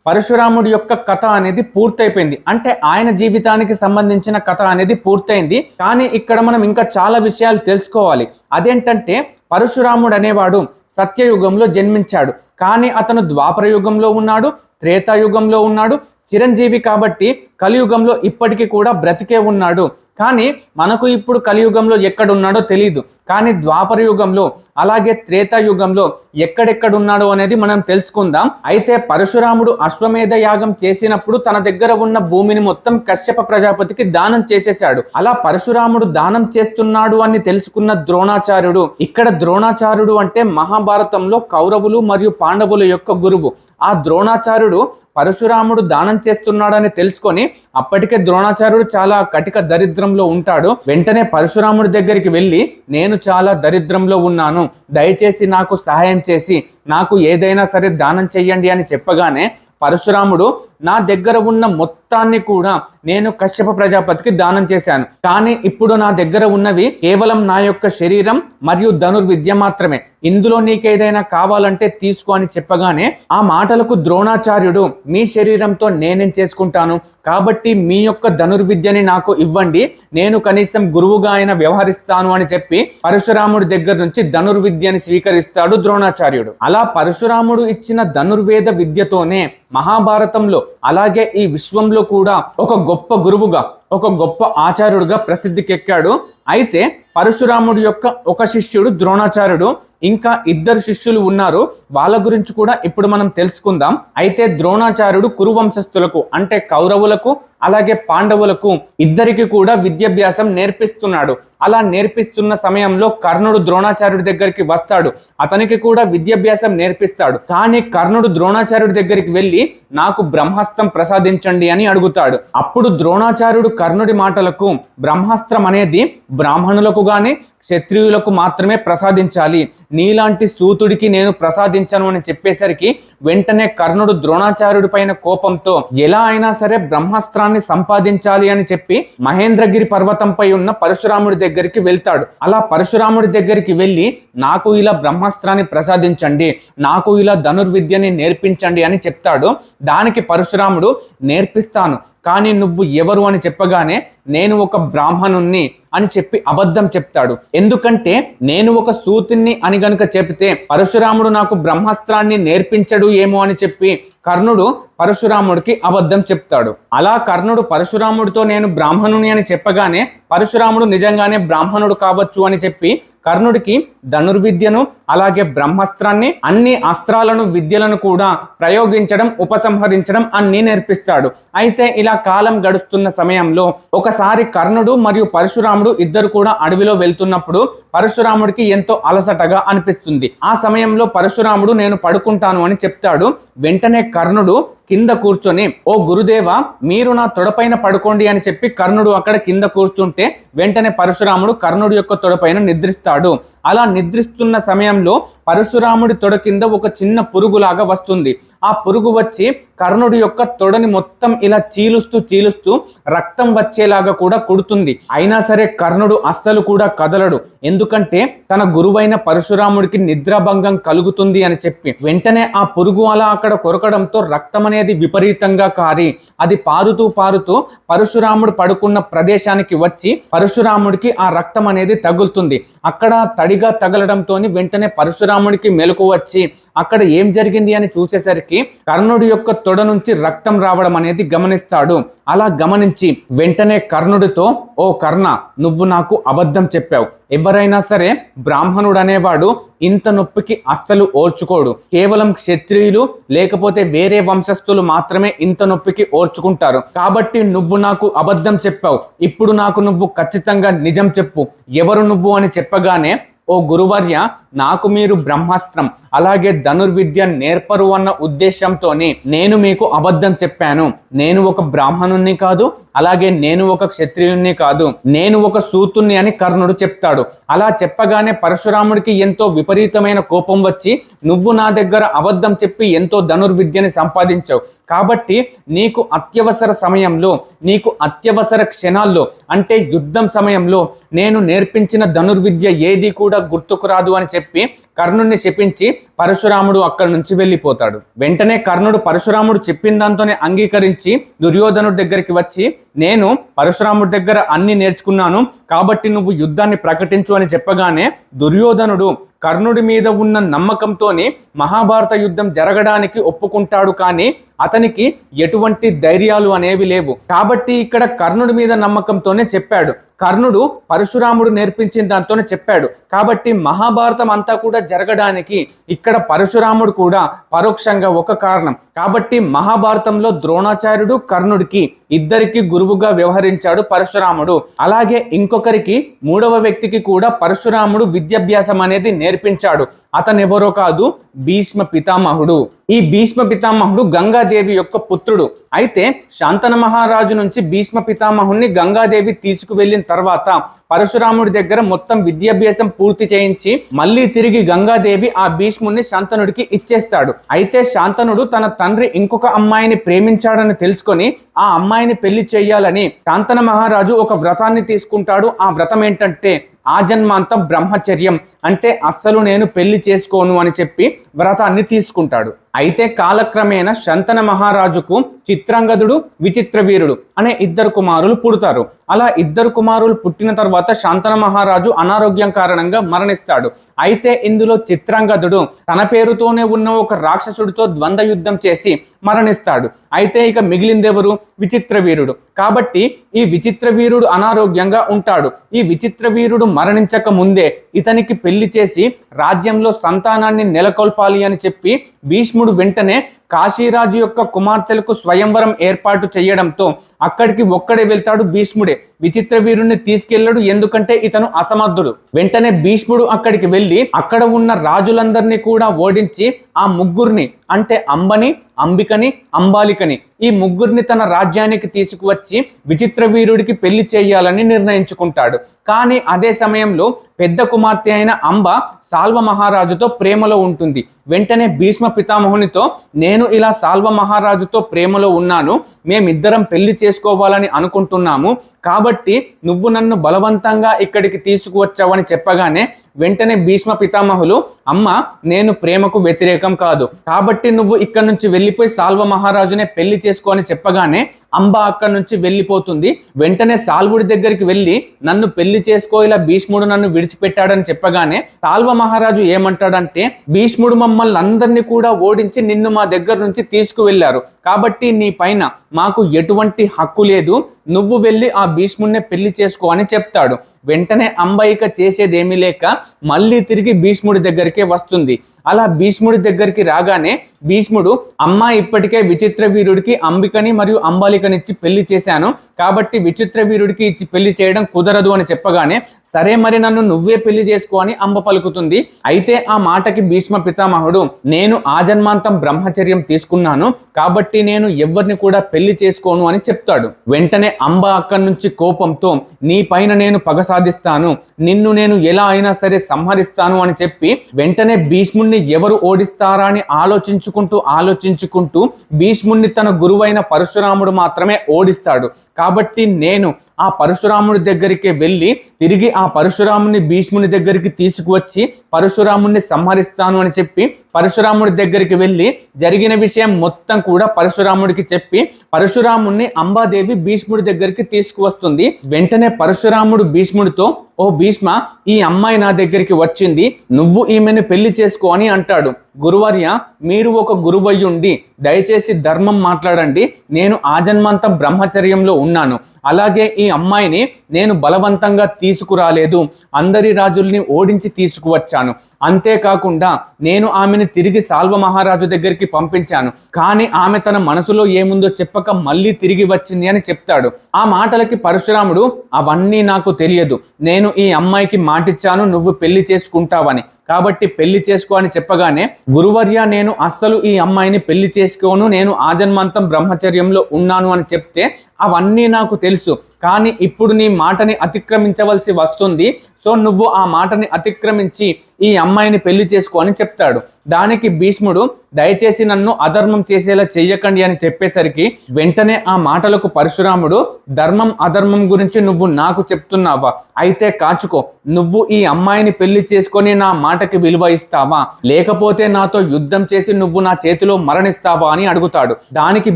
పరశురాముడి యొక్క కథ అనేది పూర్తయిపోయింది. అంటే ఆయన జీవితానికి సంబంధించిన కథ అనేది పూర్తయింది. కానీ ఇక్కడ మనం ఇంకా చాలా విషయాలు తెలుసుకోవాలి. అదేంటంటే పరశురాముడు అనేవాడు సత్యయుగంలో జన్మించాడు, కానీ అతను ద్వాపర యుగంలో ఉన్నాడు, త్రేతాయుగంలో ఉన్నాడు, చిరంజీవి కాబట్టి కలియుగంలో ఇప్పటికీ కూడా బ్రతికే ఉన్నాడు. కానీ మనకు ఇప్పుడు కలియుగంలో ఎక్కడున్నాడో తెలియదు, కానీ ద్వాపర యుగంలో అలాగే త్రేతాయుగంలో ఎక్కడెక్కడున్నాడో అనేది మనం తెలుసుకుందాం. అయితే పరశురాముడు అశ్వమేధ యాగం చేసినప్పుడు తన దగ్గర ఉన్న భూమిని మొత్తం కశ్యప ప్రజాపతికి దానం చేసేశాడు. అలా పరశురాముడు దానం చేస్తున్నాడు అని తెలుసుకున్న ద్రోణాచార్యుడు, ఇక్కడ ద్రోణాచార్యుడు అంటే మహాభారతంలో కౌరవులు మరియు పాండవుల యొక్క గురువు. ఆ ద్రోణాచార్యుడు పరశురాముడు దానం చేస్తున్నాడని తెలుసుకొని, అప్పటికే ద్రోణాచార్యుడు చాలా కటిక దరిద్రంలో ఉంటాడు. వెంటనే పరశురాముడి దగ్గరికి వెళ్ళి, నేను చాలా దరిద్రంలో ఉన్నాను, దయచేసి నాకు సహాయం చేసి నాకు ఏదైనా సరే దానం చెయ్యండి అని చెప్పగానే పరశురాముడు, నా దగ్గర ఉన్న మొత్తాన్ని కూడా నేను కశ్యప ప్రజాపతికి దానం చేశాను, కానీ ఇప్పుడు నా దగ్గర ఉన్నవి కేవలం నా యొక్క శరీరం మరియు ధనుర్విద్య మాత్రమే, ఇందులో నీకేదైనా కావాలంటే తీసుకో అని చెప్పగానే ఆ మాటలకు ద్రోణాచార్యుడు, మీ శరీరంతో నేనేం చేసుకుంటాను, కాబట్టి మీ యొక్క ధనుర్విద్యని నాకు ఇవ్వండి, నేను కనీసం గురువుగా అయినా వ్యవహరిస్తాను అని చెప్పి పరశురాముడి దగ్గర నుంచి ధనుర్విద్యని స్వీకరిస్తాడు ద్రోణాచార్యుడు. అలా పరశురాముడు ఇచ్చిన ధనుర్వేద విద్యతోనే మహాభారతంలో అలాగే ఈ విశ్వంలో కూడా ఒక గొప్ప గురువుగా, ఒక గొప్ప ఆచార్యుడుగా ప్రసిద్ధికెక్కాడు. అయితే పరశురాముడి యొక్క ఒక శిష్యుడు ద్రోణాచార్యుడు, ఇంకా ఇద్దరు శిష్యులు ఉన్నారు, వాళ్ళ గురించి కూడా ఇప్పుడు మనం తెలుసుకుందాం. అయితే ద్రోణాచార్యుడు కురువంశస్థులకు అంటే కౌరవులకు అలాగే పాండవులకు ఇద్దరికి కూడా విద్యాభ్యాసం నేర్పిస్తున్నాడు. అలా నేర్పిస్తున్న సమయంలో కర్ణుడు ద్రోణాచార్యుడి దగ్గరికి వస్తాడు, అతనికి కూడా విద్యాభ్యాసం నేర్పిస్తాడు. కానీ కర్ణుడు ద్రోణాచార్యుడి దగ్గరికి వెళ్ళి నాకు బ్రహ్మాస్త్రం ప్రసాదించండి అని అడుగుతాడు. అప్పుడు ద్రోణాచార్యుడు కర్ణుడి మాటలకు, బ్రహ్మాస్త్రం అనేది బ్రాహ్మణులకు గాని క్షత్రియులకు మాత్రమే ప్రసాదించాలి, నీలాంటి సూతుడికి నేను ప్రసాదించను అని చెప్పేసరికి వెంటనే కర్ణుడు ద్రోణాచార్యుడి పైన కోపంతో ఎలా అయినా సరే బ్రహ్మాస్త్రాన్ని సంపాదించాలి అని చెప్పి మహేంద్రగిరి పర్వతంపై ఉన్న పరశురాముడి దగ్గరికి వెళ్తాడు. అలా పరశురాముడి దగ్గరికి వెళ్ళి నాకు ఇలా బ్రహ్మాస్త్రాన్ని ప్రసాదించండి, నాకు ఇలా ధనుర్విద్యని నేర్పించండి అని చెప్తాడు. దానికి పరశురాముడు, నేర్పిస్తాను, కానీ నువ్వు ఎవరు అని చెప్పగానే నేను ఒక బ్రాహ్మణుణ్ణి అని చెప్పి అబద్ధం చెప్తాడు. ఎందుకంటే నేను ఒక సూతుణ్ణి అని గనుక చెప్తే పరశురాముడు నాకు బ్రహ్మాస్త్రాన్ని నేర్పించడు ఏమో అని చెప్పి కర్ణుడు పరశురాముడికి అబద్ధం చెప్తాడు. అలా కర్ణుడు పరశురాముడితో నేను బ్రాహ్మణుని అని చెప్పగానే పరశురాముడు నిజంగానే బ్రాహ్మణుడు కావచ్చు అని చెప్పి కర్ణుడికి ధనుర్విద్యను అలాగే బ్రహ్మాస్త్రాన్ని అన్ని అస్త్రాలను విద్యలను కూడా ప్రయోగించడం ఉపసంహరించడం అన్ని నేర్పిస్తాడు. అయితే ఇలా కాలం గడుస్తున్న సమయంలో ఒకసారి కర్ణుడు మరియు పరశురాముడు ఇద్దరు కూడా అడవిలో వెళ్తున్నప్పుడు పరశురాముడికి ఎంతో అలసటగా అనిపిస్తుంది. ఆ సమయంలో పరశురాముడు నేను పడుకుంటాను అని చెప్తాడు. వెంటనే కర్ణుడు కింద కూర్చొని ఓ గురుదేవ మీరు నా తొడపైన పడుకోండి అని చెప్పి కర్ణుడు అక్కడ కింద కూర్చుంటే వెంటనే పరశురాముడు కర్ణుడి యొక్క తొడపైన నిద్రిస్తాడు. అలా నిద్రిస్తున్న సమయంలో పరశురాముడి తొడ కింద ఒక చిన్న పురుగులాగా వస్తుంది. ఆ పురుగు వచ్చి కర్ణుడి యొక్క తొడని మొత్తం ఇలా చీలుస్తూ రక్తం వచ్చేలాగా కూడా కుడుతుంది. అయినా సరే కర్ణుడు అస్సలు కూడా కదలడు. ఎందుకంటే తన గురువైన పరశురాముడికి నిద్రాభంగం కలుగుతుంది అని చెప్పి వెంటనే ఆ పురుగు అలా అక్కడ కొరకడంతో రక్తం అనేది విపరీతంగా కారి అది పారుతూ పరశురాముడు పడుకున్న ప్రదేశానికి వచ్చి పరశురాముడికి ఆ రక్తం అనేది తగులుతుంది. అక్కడ తడిగా తగలడంతో వెంటనే పరశురాముడికి మెలకు వచ్చి అక్కడ ఏం జరిగింది అని చూసేసరికి కర్ణుడి యొక్క తొడ నుంచి రక్తం రావడం అనేది గమనిస్తాడు. అలా గమనించి వెంటనే కర్ణుడితో ఓ కర్ణ నువ్వు నాకు అబద్ధం చెప్పావు. ఎవరైనా సరే బ్రాహ్మణుడు అనేవాడు ఇంత నొప్పికి అస్సలు ఓర్చుకోడు. కేవలం క్షత్రియులు లేకపోతే వేరే వంశస్థులు మాత్రమే ఇంత నొప్పికి ఓర్చుకుంటారు. కాబట్టి నువ్వు నాకు అబద్ధం చెప్పావు. ఇప్పుడు నాకు నువ్వు ఖచ్చితంగా నిజం చెప్పు. ఎవరు నువ్వు అని చెప్పగానే ఓ గురువర్య నాకు మీరు బ్రహ్మాస్త్రం అలాగే ధనుర్విద్య నేర్పరు అన్న ఉద్దేశంతోనే నేను మీకు అబద్ధం చెప్పాను. నేను ఒక బ్రాహ్మణుణ్ణి కాదు, అలాగే నేను ఒక క్షత్రియుణ్ణి కాదు, నేను ఒక సూతుణ్ణి అని కర్ణుడు చెప్తాడు. అలా చెప్పగానే పరశురాముడికి ఎంతో విపరీతమైన కోపం వచ్చి నువ్వు నా దగ్గర అబద్ధం చెప్పి ఎంతో ధనుర్విద్యని సంపాదించావు. కాబట్టి నీకు అత్యవసర సమయంలో నీకు అత్యవసర క్షణాల్లో అంటే యుద్ధం సమయంలో నేను నేర్పించిన ధనుర్విద్య ఏది కూడా గుర్తుకు రాదు అని చెప్పి కర్ణుడిని శపించి పరశురాముడు అక్కడి నుంచి వెళ్ళిపోతాడు. వెంటనే కర్ణుడు పరశురాముడు చెప్పిన దాంతోనే అంగీకరించి దుర్యోధనుడి దగ్గరికి వచ్చి నేను పరశురాముడి దగ్గర అన్ని నేర్చుకున్నాను కాబట్టి నువ్వు యుద్ధాన్ని ప్రకటించు అని చెప్పగానే దుర్యోధనుడు కర్ణుడి మీద ఉన్న నమ్మకంతోనే మహాభారత యుద్ధం జరగడానికి ఒప్పుకుంటాడు. కానీ అతనికి ఎటువంటి ధైర్యాలు అనేవి లేవు. కాబట్టి ఇక్కడ కర్ణుడి మీద నమ్మకంతోనే చెప్పాడు. కర్ణుడు పరశురాముడు నేర్పించిన దాంతోనే చెప్పాడు. కాబట్టి మహాభారతం అంతా కూడా జరగడానికి ఇక్కడ పరశురాముడు కూడా పరోక్షంగా ఒక కారణం. కాబట్టి మహాభారతంలో ద్రోణాచార్యుడు కర్ణుడికి ఇద్దరికి గురువుగా వ్యవహరించాడు పరశురాముడు. అలాగే ఇంకొకరికి మూడవ వ్యక్తికి కూడా పరశురాముడు విద్యాభ్యాసం అనేది నేర్పించాడు. అతనెవరో కాదు, భీష్మ పితామహుడు. ఈ భీష్మ పితామహుడు గంగాదేవి యొక్క పుత్రుడు. అయితే శాంతన మహారాజు నుంచి భీష్మ పితామహుడిని గంగాదేవి తీసుకువెళ్ళిన తర్వాత పరశురాముడి దగ్గర మొత్తం విద్యాభ్యాసం పూర్తి చేయించి మళ్ళీ తిరిగి గంగాదేవి ఆ భీష్ముడిని శాంతనుడికి ఇచ్చేస్తాడు. అయితే శాంతనుడు తన తండ్రి ఇంకొక అమ్మాయిని ప్రేమించాడని తెలుసుకొని ఆ అమ్మాయిని పెళ్లి చేయాలని శాంతన మహారాజు ఒక వ్రతాన్ని తీసుకుంటాడు. ఆ వ్రతం ఏంటంటే ఆజన్మాంతం బ్రహ్మచర్యం, అంటే అస్సలు నేను పెళ్లి చేసుకోను అని చెప్పి వ్రతాన్ని తీసుకుంటాడు. అయితే కాలక్రమేణా శంతన మహారాజుకు చిత్రాంగదుడు విచిత్రవీరుడు అనే ఇద్దరు కుమారులు పుడతారు. అలా ఇద్దరు కుమారులు పుట్టిన తర్వాత శాంతన మహారాజు అనారోగ్యం కారణంగా మరణిస్తాడు. అయితే ఇందులో చిత్రాంగదుడు తన పేరుతోనే ఉన్న ఒక రాక్షసుడితో ద్వంద్వ యుద్ధం చేసి మరణిస్తాడు. అయితే ఇక మిగిలిందెవరు? విచిత్రవీరుడు. కాబట్టి ఈ విచిత్రవీరుడు అనారోగ్యంగా ఉంటాడు. ఈ విచిత్రవీరుడు మరణించక ముందే ఇతనికి పెళ్లి చేసి రాజ్యంలో సంతానాన్ని నెలకొల్పాలి అని చెప్పి భీష్ముడు వెంటనే కాశీరాజు యొక్క కుమార్తెలకు స్వయంవరం ఏర్పాటు చేయడంతో అక్కడికి ఒక్కడే వెళ్తాడు భీష్ముడే. విచిత్రవీరుణ్ణి తీసుకెళ్ళడు, ఎందుకంటే ఇతను అసమర్థుడు. వెంటనే భీష్ముడు అక్కడికి వెళ్ళి అక్కడ ఉన్న రాజులందరినీ కూడా ఓడించి ఆ ముగ్గురిని అంటే అంబని, అంబికని, అంబాలికని ఈ ముగ్గురిని తన రాజ్యానికి తీసుకువచ్చి విచిత్రవీరుడికి పెళ్లి చేయాలని నిర్ణయించుకుంటాడు. కానీ అదే సమయంలో పెద్ద కుమార్తె అయిన అంబ సాల్వ మహారాజుతో ప్రేమలో ఉంటుంది. వెంటనే భీష్మ పితామహునితో నేను ఇలా సాల్వ మహారాజుతో ప్రేమలో ఉన్నాను, మేమిద్దరం పెళ్లి చేసుకోవాలని అనుకుంటున్నాము, కాబట్టి నువ్వు నన్ను బలవంతంగా ఇక్కడికి తీసుకువచ్చావని చెప్పగానే వెంటనే భీష్మ పితామహులు అమ్మ నేను ప్రేమకు వ్యతిరేకం కాదు, కాబట్టి నువ్వు ఇక్కడ నుంచి వెళ్ళిపోయి సాల్వ మహారాజునే పెళ్లి చేసుకో అని చెప్పగానే అంబ అక్కడి నుంచి వెళ్ళిపోతుంది. వెంటనే సాల్వుడి దగ్గరికి వెళ్ళి నన్ను పెళ్లి చేసుకో, ఇలా భీష్ముడు నన్ను విడిచిపెట్టాడని చెప్పగానే సాల్వ మహారాజు ఏమంటాడంటే, భీష్ముడు మమ్మల్ని అందరినీ కూడా ఓడించి నిన్ను మా దగ్గర నుంచి తీసుకువెళ్లారు, కాబట్టి నీ పైన మాకు ఎటువంటి హక్కు లేదు, నువ్వు వెళ్ళి ఆ భీష్ముడిని పెళ్లి చేసుకో అని చెప్తాడు. వెంటనే అంబయిక చేసేదేమీ లేక మళ్ళీ తిరిగి భీష్ముడి దగ్గరికే వస్తుంది. అలా భీష్ముడి దగ్గరికి రాగానే భీష్ముడు, అమ్మ ఇప్పటికే విచిత్ర వీరుడికి అంబికని మరియు అంబాలికనిచ్చి పెళ్లి చేశాను, కాబట్టి విచిత్ర వీరుడికి ఇచ్చి పెళ్లి చేయడం కుదరదు అని చెప్పగానే, సరే మరి నన్ను నువ్వే పెళ్లి చేసుకో అని అంబ పలుకుతుంది. అయితే ఆ మాటకి భీష్మ పితామహుడు, నేను ఆజన్మాంతం బ్రహ్మచర్యం తీసుకున్నాను, కాబట్టి నేను ఎవరిని కూడా పెళ్లి చేసుకోను అని చెప్తాడు. వెంటనే అంబ అక్కడి నుంచి కోపంతో, నీ పైన నేను పగ సాధిస్తాను, నిన్ను నేను ఎలా అయినా సరే సంహరిస్తాను అని చెప్పి వెంటనే భీష్ముడిని ఎవరు ఓడిస్తారా అని ఆలోచించుకుంటూ భీష్ముడిని తన గురువైన పరశురాముడు మాత్రమే ఓడిస్తాడు. కాబట్టి నేను ఆ పరశురాముడి దగ్గరికి వెళ్ళి తిరిగి ఆ పరశురాముని భీష్ముని దగ్గరికి తీసుకువచ్చి పరశురాముని సంహరిస్తాను అని చెప్పి పరశురాముడి దగ్గరికి వెళ్ళి జరిగిన విషయం మొత్తం కూడా పరశురాముడికి చెప్పి పరశురాముని అంబాదేవి భీష్ముడి దగ్గరికి తీసుకువస్తుంది. వెంటనే పరశురాముడు భీష్ముడితో, ఓ భీష్మ, ఈ అమ్మాయి నా దగ్గరికి వచ్చింది, నువ్వు ఈమెను పెళ్లి చేసుకో అని అంటాడు. గురువర్య, మీరు ఒక గురువయ్యుండి దయచేసి ధర్మం మాట్లాడండి, నేను ఆజన్మాంతం బ్రహ్మచర్యంలో ఉన్నాను, అలాగే ఈ అమ్మాయిని నేను బలవంతంగా తీసుకురాలేదు, అందరి రాజుల్ని ఓడించి తీసుకువచ్చాను, అంతేకాకుండా నేను ఆమెను తిరిగి సాల్వ మహారాజు దగ్గరికి పంపించాను, కానీ ఆమె తన మనసులో ఏముందో చెప్పక మళ్ళీ తిరిగి వచ్చింది అని చెప్తాడు. ఆ మాటలకి పరశురాముడు, అవన్నీ నాకు తెలియదు, నేను ఈ అమ్మాయికి మాటిచ్చాను నువ్వు పెళ్లి చేసుకుంటావని, కాబట్టి పెళ్లి చేసుకో అని చెప్పగానే, గురువర్య, నేను అస్సలు ఈ అమ్మాయిని పెళ్లి చేసుకోను, నేను ఆజన్మాంతం బ్రహ్మచర్యంలో ఉన్నాను అని చెప్తే, అవన్నీ నాకు తెలుసు, కానీ ఇప్పుడు నీ మాటని అతిక్రమించవలసి వస్తుంది, సో నువ్వు ఆ మాటని అతిక్రమించి ఈ అమ్మాయిని పెళ్లి చేసుకో అని చెప్తాడు. దానికి భీష్ముడు, దయచేసి నన్ను అధర్మం చేసేలా చెయ్యకండి అని చెప్పేసరికి వెంటనే ఆ మాటలకు పరశురాముడు, ధర్మం అధర్మం గురించి నువ్వు నాకు చెప్తున్నావా, అయితే కాచుకో, నువ్వు ఈ అమ్మాయిని పెళ్లి చేసుకొని నా మాటకి విలువ ఇస్తావా, లేకపోతే నాతో యుద్ధం చేసి నువ్వు నా చేతిలో మరణిస్తావా అని అడుగుతాడు. దానికి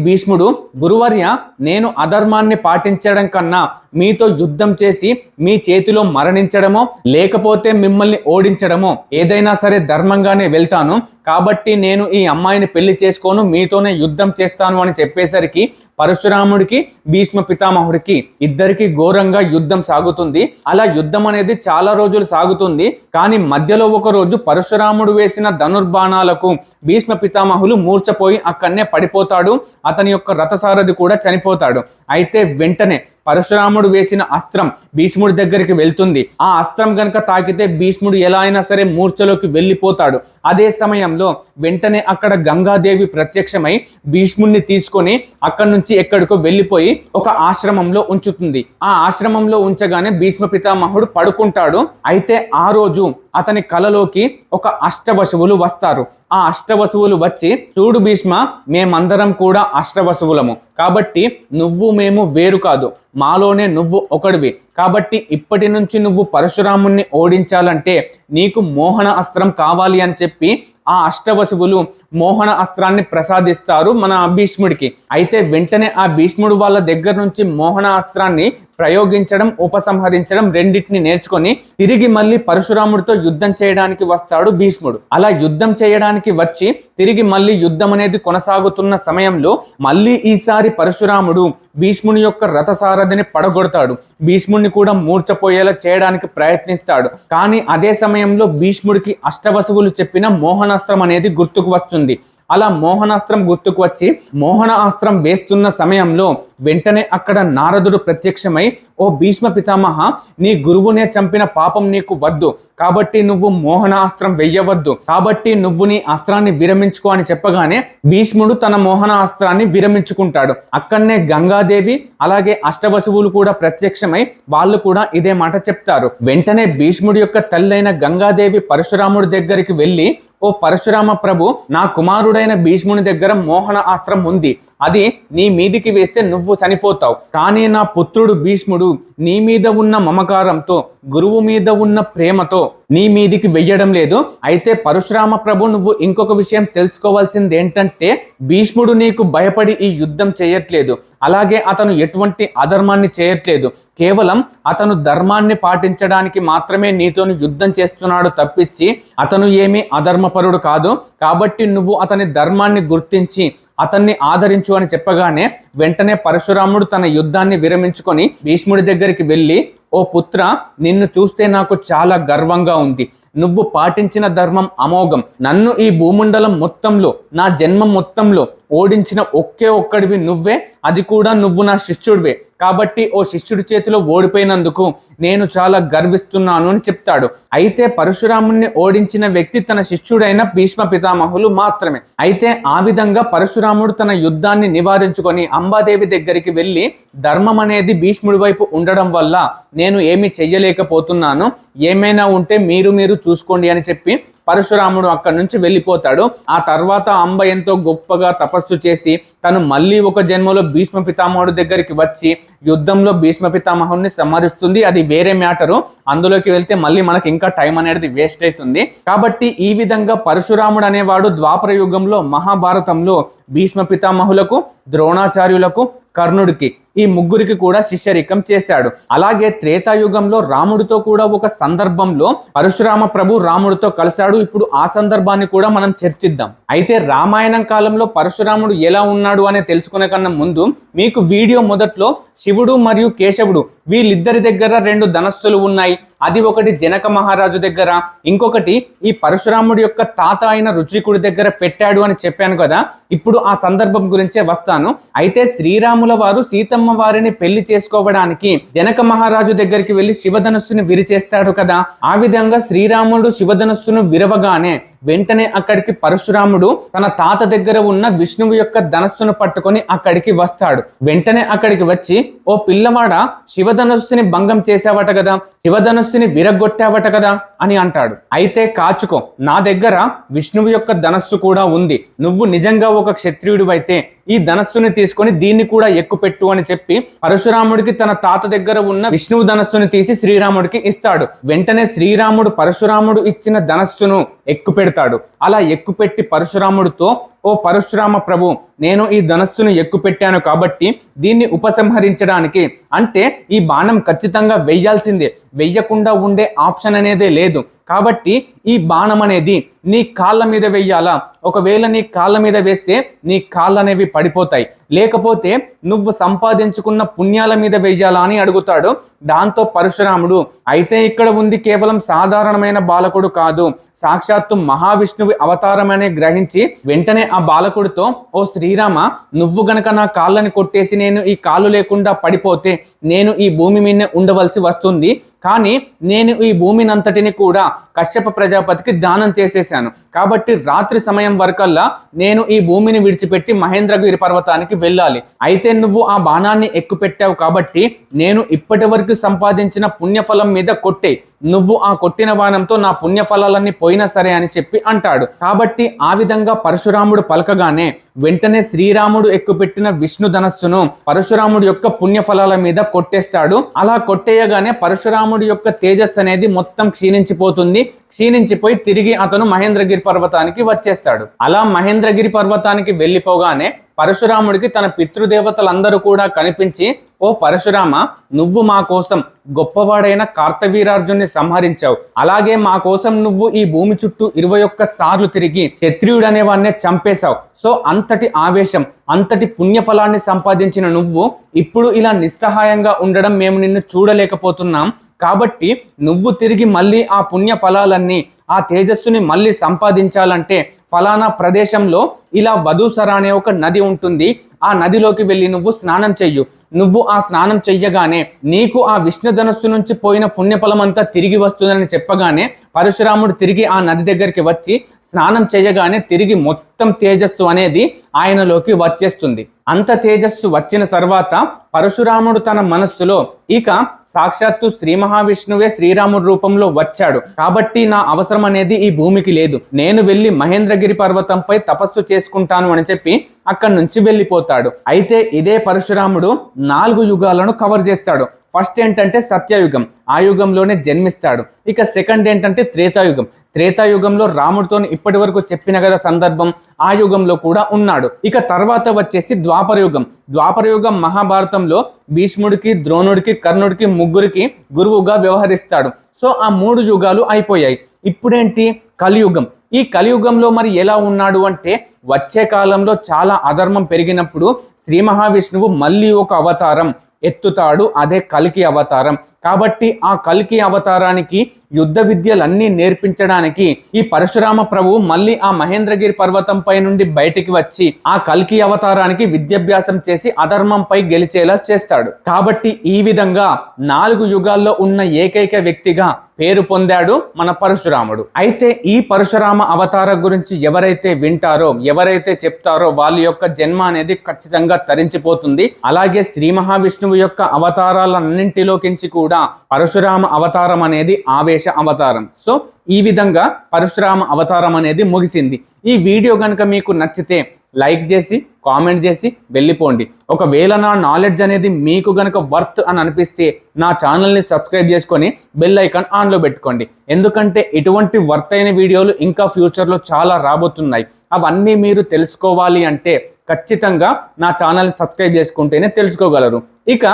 భీష్ముడు, గురువర్య, నేను అధర్మాన్ని పాటించడం కన్నా మీతో యుద్ధం చేసి మీ చేతిలో మరణించడమో లేకపోతే మిమ్మల్ని ఓడించడమో ఏదైనా సరే ధర్మంగానే వెళ్తాను, కాబట్టి నేను ఈ అమ్మాయిని పెళ్లి చేసుకోను, మీతోనే యుద్ధం చేస్తాను అని చెప్పేసరికి పరశురాముడికి భీష్మ పితామహుడికి ఇద్దరికి ఘోరంగా యుద్ధం సాగుతుంది. అలా యుద్ధం అనేది చాలా రోజులు సాగుతుంది. కానీ మధ్యలో ఒక రోజు పరశురాముడు వేసిన ధనుర్బాణాలకు భీష్మ పితామహులు మూర్ఛపోయి అక్కడనే పడిపోతాడు. అతని యొక్క రథసారథి కూడా చనిపోతాడు. అయితే వెంటనే పరశురాముడు వేసిన అస్త్రం భీష్ముడి దగ్గరికి వెళ్తుంది. ఆ అస్త్రం గనక తాకితే భీష్ముడు ఎలా అయినా సరే మూర్ఛలోకి వెళ్ళిపోతాడు. అదే సమయంలో వెంటనే అక్కడ గంగాదేవి ప్రత్యక్షమై భీష్ముడిని తీసుకొని అక్కడి నుంచి ఎక్కడికో వెళ్ళిపోయి ఒక ఆశ్రమంలో ఉంచుతుంది. ఆ ఆశ్రమంలో ఉంచగానే భీష్మ పితామహుడు పడుకుంటాడు. అయితే ఆ రోజు అతని కలలోకి ఒక అష్టవశువులు వస్తారు. ఆ అష్టవశువులు వచ్చి, చూడు భీష్మ, మేమందరం కూడా అష్టవశువులము, కాబట్టి నువ్వు మేము వేరు కాదు, మాలోనే నువ్వు ఒకడివి, కాబట్టి ఇప్పటి నుంచి నువ్వు పరశురాముణ్ణి ఓడించాలంటే నీకు మోహన అస్త్రం కావాలి అని చెప్పి ఆ అష్టవశువులు మోహన అస్త్రాన్ని ప్రసాదిస్తారు మన భీష్ముడికి. అయితే వెంటనే ఆ భీష్ముడు వాళ్ళ దగ్గర నుంచి మోహన అస్త్రాన్ని ప్రయోగించడం, ఉపసంహరించడం రెండింటిని నేర్చుకొని తిరిగి మళ్ళీ పరశురాముడితో యుద్ధం చేయడానికి వస్తాడు భీష్ముడు. అలా యుద్ధం చేయడానికి వచ్చి తిరిగి మళ్ళీ యుద్ధం అనేది కొనసాగుతున్న సమయంలో మళ్ళీ ఈసారి పరశురాముడు భీష్ముని యొక్క రథసారథిని పడగొడతాడు. భీష్ముడిని కూడా మూర్ఛపోయేలా చేయడానికి ప్రయత్నిస్తాడు. కానీ అదే సమయంలో భీష్ముడికి అష్టవశువులు చెప్పిన మోహనాస్త్రం అనేది గుర్తుకు వస్తుంది. అలా మోహనాస్త్రం గుర్తుకు వచ్చి మోహన అస్త్రం వేస్తున్న సమయంలో వెంటనే అక్కడ నారదుడు ప్రత్యక్షమై, ఓ భీష్మ పితామహ, నీ గురువునే చంపిన పాపం నీకు వద్దు, కాబట్టి నువ్వు మోహన అస్త్రం వెయ్యవద్దు, కాబట్టి నువ్వు నీ అస్త్రాన్ని విరమించుకో అని చెప్పగానే భీష్ముడు తన మోహన అస్త్రాన్ని విరమించుకుంటాడు. అక్కడనే గంగాదేవి అలాగే అష్టవశువులు కూడా ప్రత్యక్షమై వాళ్ళు కూడా ఇదే మాట చెప్తారు. వెంటనే భీష్ముడి యొక్క తల్లైన గంగాదేవి పరశురాముడి దగ్గరికి వెళ్ళి, ఓ పరశురామ ప్రభు, నా కుమారుడైన భీష్ముని దగ్గర మోహన అస్త్రం ఉంది, అది నీ మీదికి వేస్తే నువ్వు చనిపోతావు, కానీ నా పుత్రుడు భీష్ముడు నీ మీద ఉన్న మమకారంతో, గురువు మీద ఉన్న ప్రేమతో నీ మీదికి వెయ్యడం లేదు. అయితే పరశురామ ప్రభు, నువ్వు ఇంకొక విషయం తెలుసుకోవాల్సింది ఏంటంటే, భీష్ముడు నీకు భయపడి ఈ యుద్ధం చేయట్లేదు, అలాగే అతను ఎటువంటి అధర్మాన్ని చేయట్లేదు. కేవలం అతను ధర్మాన్ని పాటించడానికి మాత్రమే నీతోని యుద్ధం చేస్తున్నాడు తప్పించి అతను ఏమీ అధర్మపరుడు కాదు. కాబట్టి నువ్వు అతని ధర్మాన్ని గుర్తించి అతన్ని ఆదరించు అని చెప్పగానే వెంటనే పరశురాముడు తన యుద్ధాన్ని విరమించుకొని భీష్ముడి దగ్గరికి వెళ్ళి, ఓ పుత్ర, నిన్ను చూస్తే నాకు చాలా గర్వంగా ఉంది. నువ్వు పాటించిన ధర్మం అమోఘం. నన్ను ఈ భూమండలం మొత్తంలో, నా జన్మం మొత్తంలో ఓడించిన ఒకే ఒక్కడివి నువ్వే, అది కూడా నువ్వు నా శిష్యుడివే. కాబట్టి ఓ శిష్యుడి చేతిలో ఓడిపోయినందుకు నేను చాలా గర్విస్తున్నాను అని చెప్తాడు. అయితే పరశురాముణ్ణి ఓడించిన వ్యక్తి తన శిష్యుడైన భీష్మ పితామహులు మాత్రమే. అయితే ఆ విధంగా పరశురాముడు తన యుద్ధాన్ని నివారించుకొని అంబాదేవి దగ్గరికి వెళ్ళి, ధర్మం అనేది భీష్ముడి వైపు ఉండడం వల్ల నేను ఏమీ చెయ్యలేకపోతున్నాను, ఏమైనా ఉంటే మీరు చూసుకోండి అని చెప్పి పరశురాముడు అక్కడి నుంచి వెళ్ళిపోతాడు. ఆ తర్వాత అంబ ఎంతో గొప్పగా తపస్సు చేసి తను మళ్ళీ ఒక జన్మలో భీష్మ పితామహుడి దగ్గరికి వచ్చి యుద్ధంలో భీష్మ పితామహుడిని సంహరిస్తుంది. అది వేరే మ్యాటరు, అందులోకి వెళ్తే మళ్ళీ మనకి ఇంకా టైం అనేది వేస్ట్ అవుతుంది. కాబట్టి ఈ విధంగా పరశురాముడు అనేవాడు ద్వాపర యుగంలో మహాభారతంలో భీష్మ పితామహులకు, ద్రోణాచార్యులకు, కర్ణుడికి, ఈ ముగ్గురికి కూడా శిష్యరికం చేశాడు. అలాగే త్రేతాయుగంలో రాముడితో కూడా ఒక సందర్భంలో పరశురామ ప్రభు రాముడితో కలిశాడు. ఇప్పుడు ఆ సందర్భాన్ని కూడా మనం చర్చిద్దాం. అయితే రామాయణం కాలంలో పరశురాముడు ఎలా ఉన్నాడు అనే తెలుసుకునే కన్నా ముందు మీకు వీడియో మొదట్లో శివుడు మరియు కేశవుడు వీళ్ళిద్దరి దగ్గర 2 ధనస్సులు ఉన్నాయి. అది ఒకటి జనక మహారాజు దగ్గర, ఇంకొకటి ఈ పరశురాముడి యొక్క తాత అయిన రుచికుడి దగ్గర పెట్టాడు అని చెప్పాను కదా. ఇప్పుడు ఆ సందర్భం గురించే వస్తాను. అయితే శ్రీరాముల వారు సీతమ్మ వారిని పెళ్లి చేసుకోవడానికి జనక మహారాజు దగ్గరికి వెళ్లి శివధనుస్సును విరిచేస్తాడు కదా. ఆ విధంగా శ్రీరాముడు శివధనుస్సును విరవగానే వెంటనే అక్కడికి పరశురాముడు తన తాత దగ్గర ఉన్న విష్ణువు యొక్క ధనస్సును పట్టుకొని అక్కడికి వస్తాడు. వెంటనే అక్కడికి వచ్చి, ఓ పిల్లవాడ, శివధనుస్సుని భంగం చేసావట కదా, శివధనుస్సుని విరగొట్టావట కదా అని అంటాడు. అయితే కాచుకో, నా దగ్గర విష్ణువు యొక్క ధనస్సు కూడా ఉంది. నువ్వు నిజంగా ఒక క్షత్రియుడు అయితే ఈ ధనస్సుని తీసుకొని దీన్ని కూడా ఎక్కుపెట్టు అని చెప్పి పరశురాముడికి తన తాత దగ్గర ఉన్న విష్ణువు ధనస్సుని తీసి శ్రీరాముడికి ఇస్తాడు. వెంటనే శ్రీరాముడు పరశురాముడు ఇచ్చిన ధనస్సును ఎక్కుపెడతాడు. అలా ఎక్కుపెట్టి పరశురాముడితో, ఓ పరశురామ ప్రభు, నేను ఈ ధనస్సును ఎక్కుపెట్టాను కాబట్టి దీన్ని ఉపసంహరించడానికి, అంటే ఈ బాణం ఖచ్చితంగా వెయ్యాల్సిందే, వెయ్యకుండా ఉండే ఆప్షన్ అనేదే లేదు. కాబట్టి ఈ బాణం అనేది నీ కాళ్ళ మీద వెయ్యాలా, ఒకవేళ నీ కాళ్ళ మీద వేస్తే నీ కాళ్ళు అనేవి పడిపోతాయి, లేకపోతే నువ్వు సంపాదించుకున్న పుణ్యాల మీద వెయ్యాలా అని అడుగుతాడు. దాంతో పరశురాముడు, అయితే ఇక్కడ ఉంది కేవలం సాధారణమైన బాలకుడు కాదు, సాక్షాత్తు మహావిష్ణువి అవతారమనే గ్రహించి వెంటనే ఆ బాలకుడితో, ఓ శ్రీరామ, నువ్వు గనక నా కాళ్ళని కొట్టేసి నేను ఈ కాళ్ళు లేకుండా పడిపోతే నేను ఈ భూమి మీదనే ఉండవలసి వస్తుంది. కానీ నేను ఈ భూమినంతటిని కూడా కశ్యప ప్రజాపతికి దానం చేసేసాను. కాబట్టి రాత్రి సమయం వరకల్లా నేను ఈ భూమిని విడిచిపెట్టి మహేంద్రగిరి పర్వతానికి వెళ్ళాలి. అయితే నువ్వు ఆ బాణాన్ని ఎక్కుపెట్టావు కాబట్టి నేను ఇప్పటి వరకు సంపాదించిన పుణ్యఫలం మీద కొట్టే, నువ్వు ఆ కొట్టిన బాణంతో నా పుణ్యఫలాలన్నీ పోయినా సరే అని చెప్పి అంటాడు. కాబట్టి ఆ విధంగా పరశురాముడు పలకగానే వెంటనే శ్రీరాముడు ఎక్కుపెట్టిన విష్ణు ధనస్సును పరశురాముడు యొక్క పుణ్యఫలాల మీద కొట్టేస్తాడు. అలా కొట్టేయగానే పరశురాముడి యొక్క తేజస్సు అనేది మొత్తం క్షీణించిపోతుంది. క్షీణించిపోయి తిరిగి అతను మహేంద్రగిరి పర్వతానికి వచ్చేస్తాడు. అలా మహేంద్రగిరి పర్వతానికి వెళ్ళిపోగానే పరశురాముడికి తన పితృదేవతలందరూ కూడా కనిపించి, ఓ పరశురామ, నువ్వు మా కోసం గొప్పవాడైన కార్తవీరార్జున్ని సంహరించావు, అలాగే మా కోసం నువ్వు ఈ భూమి చుట్టూ 21 సార్లు తిరిగి క్షత్రియుడు అనేవాడినే చంపేశావు. సో అంతటి ఆవేశం, అంతటి పుణ్యఫలాన్ని సంపాదించిన నువ్వు ఇప్పుడు ఇలా నిస్సహాయంగా ఉండడం మేము నిన్ను చూడలేకపోతున్నాం. కాబట్టి నువ్వు తిరిగి మళ్ళీ ఆ పుణ్య ఫలాలన్నీ, ఆ తేజస్సుని మళ్ళీ సంపాదించాలంటే ఫలానా ప్రదేశంలో ఇలా వధూసర అనే ఒక నది ఉంటుంది, ఆ నదిలోకి వెళ్ళి నువ్వు స్నానం చెయ్యు. నువ్వు ఆ స్నానం చెయ్యగానే నీకు ఆ విష్ణు ధనస్సు నుంచి పోయిన పుణ్యఫలం అంతా తిరిగి వస్తుందని చెప్పగానే పరశురాముడు తిరిగి ఆ నది దగ్గరికి వచ్చి స్నానం చేయగానే తిరిగి మొత్తం తేజస్సు అనేది ఆయనలోకి వచ్చేస్తుంది. అంత తేజస్సు వచ్చిన తర్వాత పరశురాముడు తన మనస్సులో, ఇక సాక్షాత్తు శ్రీ మహావిష్ణువే శ్రీరాముడి రూపంలో వచ్చాడు కాబట్టి నా అవసరం అనేది ఈ భూమికి లేదు, నేను వెళ్ళి మహేంద్రగిరి పర్వతంపై తపస్సు చేసుకుంటాను అని చెప్పి అక్కడి నుంచి వెళ్ళిపోతాడు. అయితే ఇదే పరశురాముడు 4 యుగాలను కవర్ చేస్తాడు. ఫస్ట్ ఏంటంటే సత్యయుగం, ఆ యుగంలోనే జన్మిస్తాడు. ఇక సెకండ్ ఏంటంటే త్రేతాయుగం, త్రేతాయుగంలో రాముడితో ఇప్పటి వరకు చెప్పిన కదా సందర్భం, ఆ యుగంలో కూడా ఉన్నాడు. ఇక తర్వాత వచ్చేసి ద్వాపరయుగం, ద్వాపరయుగం మహాభారతంలో భీష్ముడికి, ద్రోణుడికి, కర్ణుడికి ముగ్గురికి గురువుగా వ్యవహరిస్తాడు. సో ఆ 3 యుగాలు అయిపోయాయి. ఇప్పుడేంటి కలియుగం. ఈ కలియుగంలో మరి ఎలా ఉన్నాడు అంటే, వచ్చే కాలంలో చాలా అధర్మం పెరిగినప్పుడు శ్రీ మహావిష్ణువు మళ్ళీ ఒక అవతారం ఎత్తుతాడు, అదే కల్కి అవతారం. కాబట్టి ఆ కల్కి అవతారానికి యుద్ధ విద్యలన్నీ నేర్పించడానికి ఈ పరశురామ ప్రభువు మళ్ళీ ఆ మహేంద్రగిరి పర్వతంపై నుండి బయటికి వచ్చి ఆ కల్కి అవతారానికి విద్యాభ్యాసం చేసి అధర్మంపై గెలిచేలా చేస్తాడు. కాబట్టి ఈ విధంగా 4 యుగాల్లో ఉన్న ఏకైక వ్యక్తిగా పేరు పొందాడు మన పరశురాముడు. అయితే ఈ పరశురామ అవతార గురించి ఎవరైతే వింటారో, ఎవరైతే చెప్తారో వాళ్ళ యొక్క జన్మ అనేది ఖచ్చితంగా తరించిపోతుంది. అలాగే శ్రీ మహావిష్ణువు యొక్క అవతారాలన్నింటిలోకించి కూడా పరశురామ అవతారం అనేది ఆవేశ అవతారం. సో ఈ విధంగా పరశురామ అవతారం అనేది ముగిసింది. ఈ వీడియో కనుక మీకు నచ్చితే లైక్ చేసి కామెంట్ చేసి వెళ్ళిపోండి. ఒకవేళ నా నాలెడ్జ్ అనేది మీకు గనక వర్త్ అని అనిపిస్తే నా ఛానల్ని సబ్స్క్రైబ్ చేసుకొని బెల్ ఐకాన్ ఆన్లో పెట్టుకోండి. ఎందుకంటే ఇటువంటి వర్త్ అయిన వీడియోలు ఇంకా ఫ్యూచర్లో చాలా రాబోతున్నాయి. అవన్నీ మీరు తెలుసుకోవాలి అంటే ఖచ్చితంగా నా ఛానల్ని సబ్స్క్రైబ్ చేసుకుంటేనే తెలుసుకోగలరు. ఇక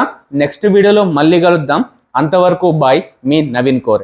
నెక్స్ట్ వీడియోలో మళ్ళీ కలుద్దాం. అంతవరకు బాయ్, మీ నవీన్ కోరే.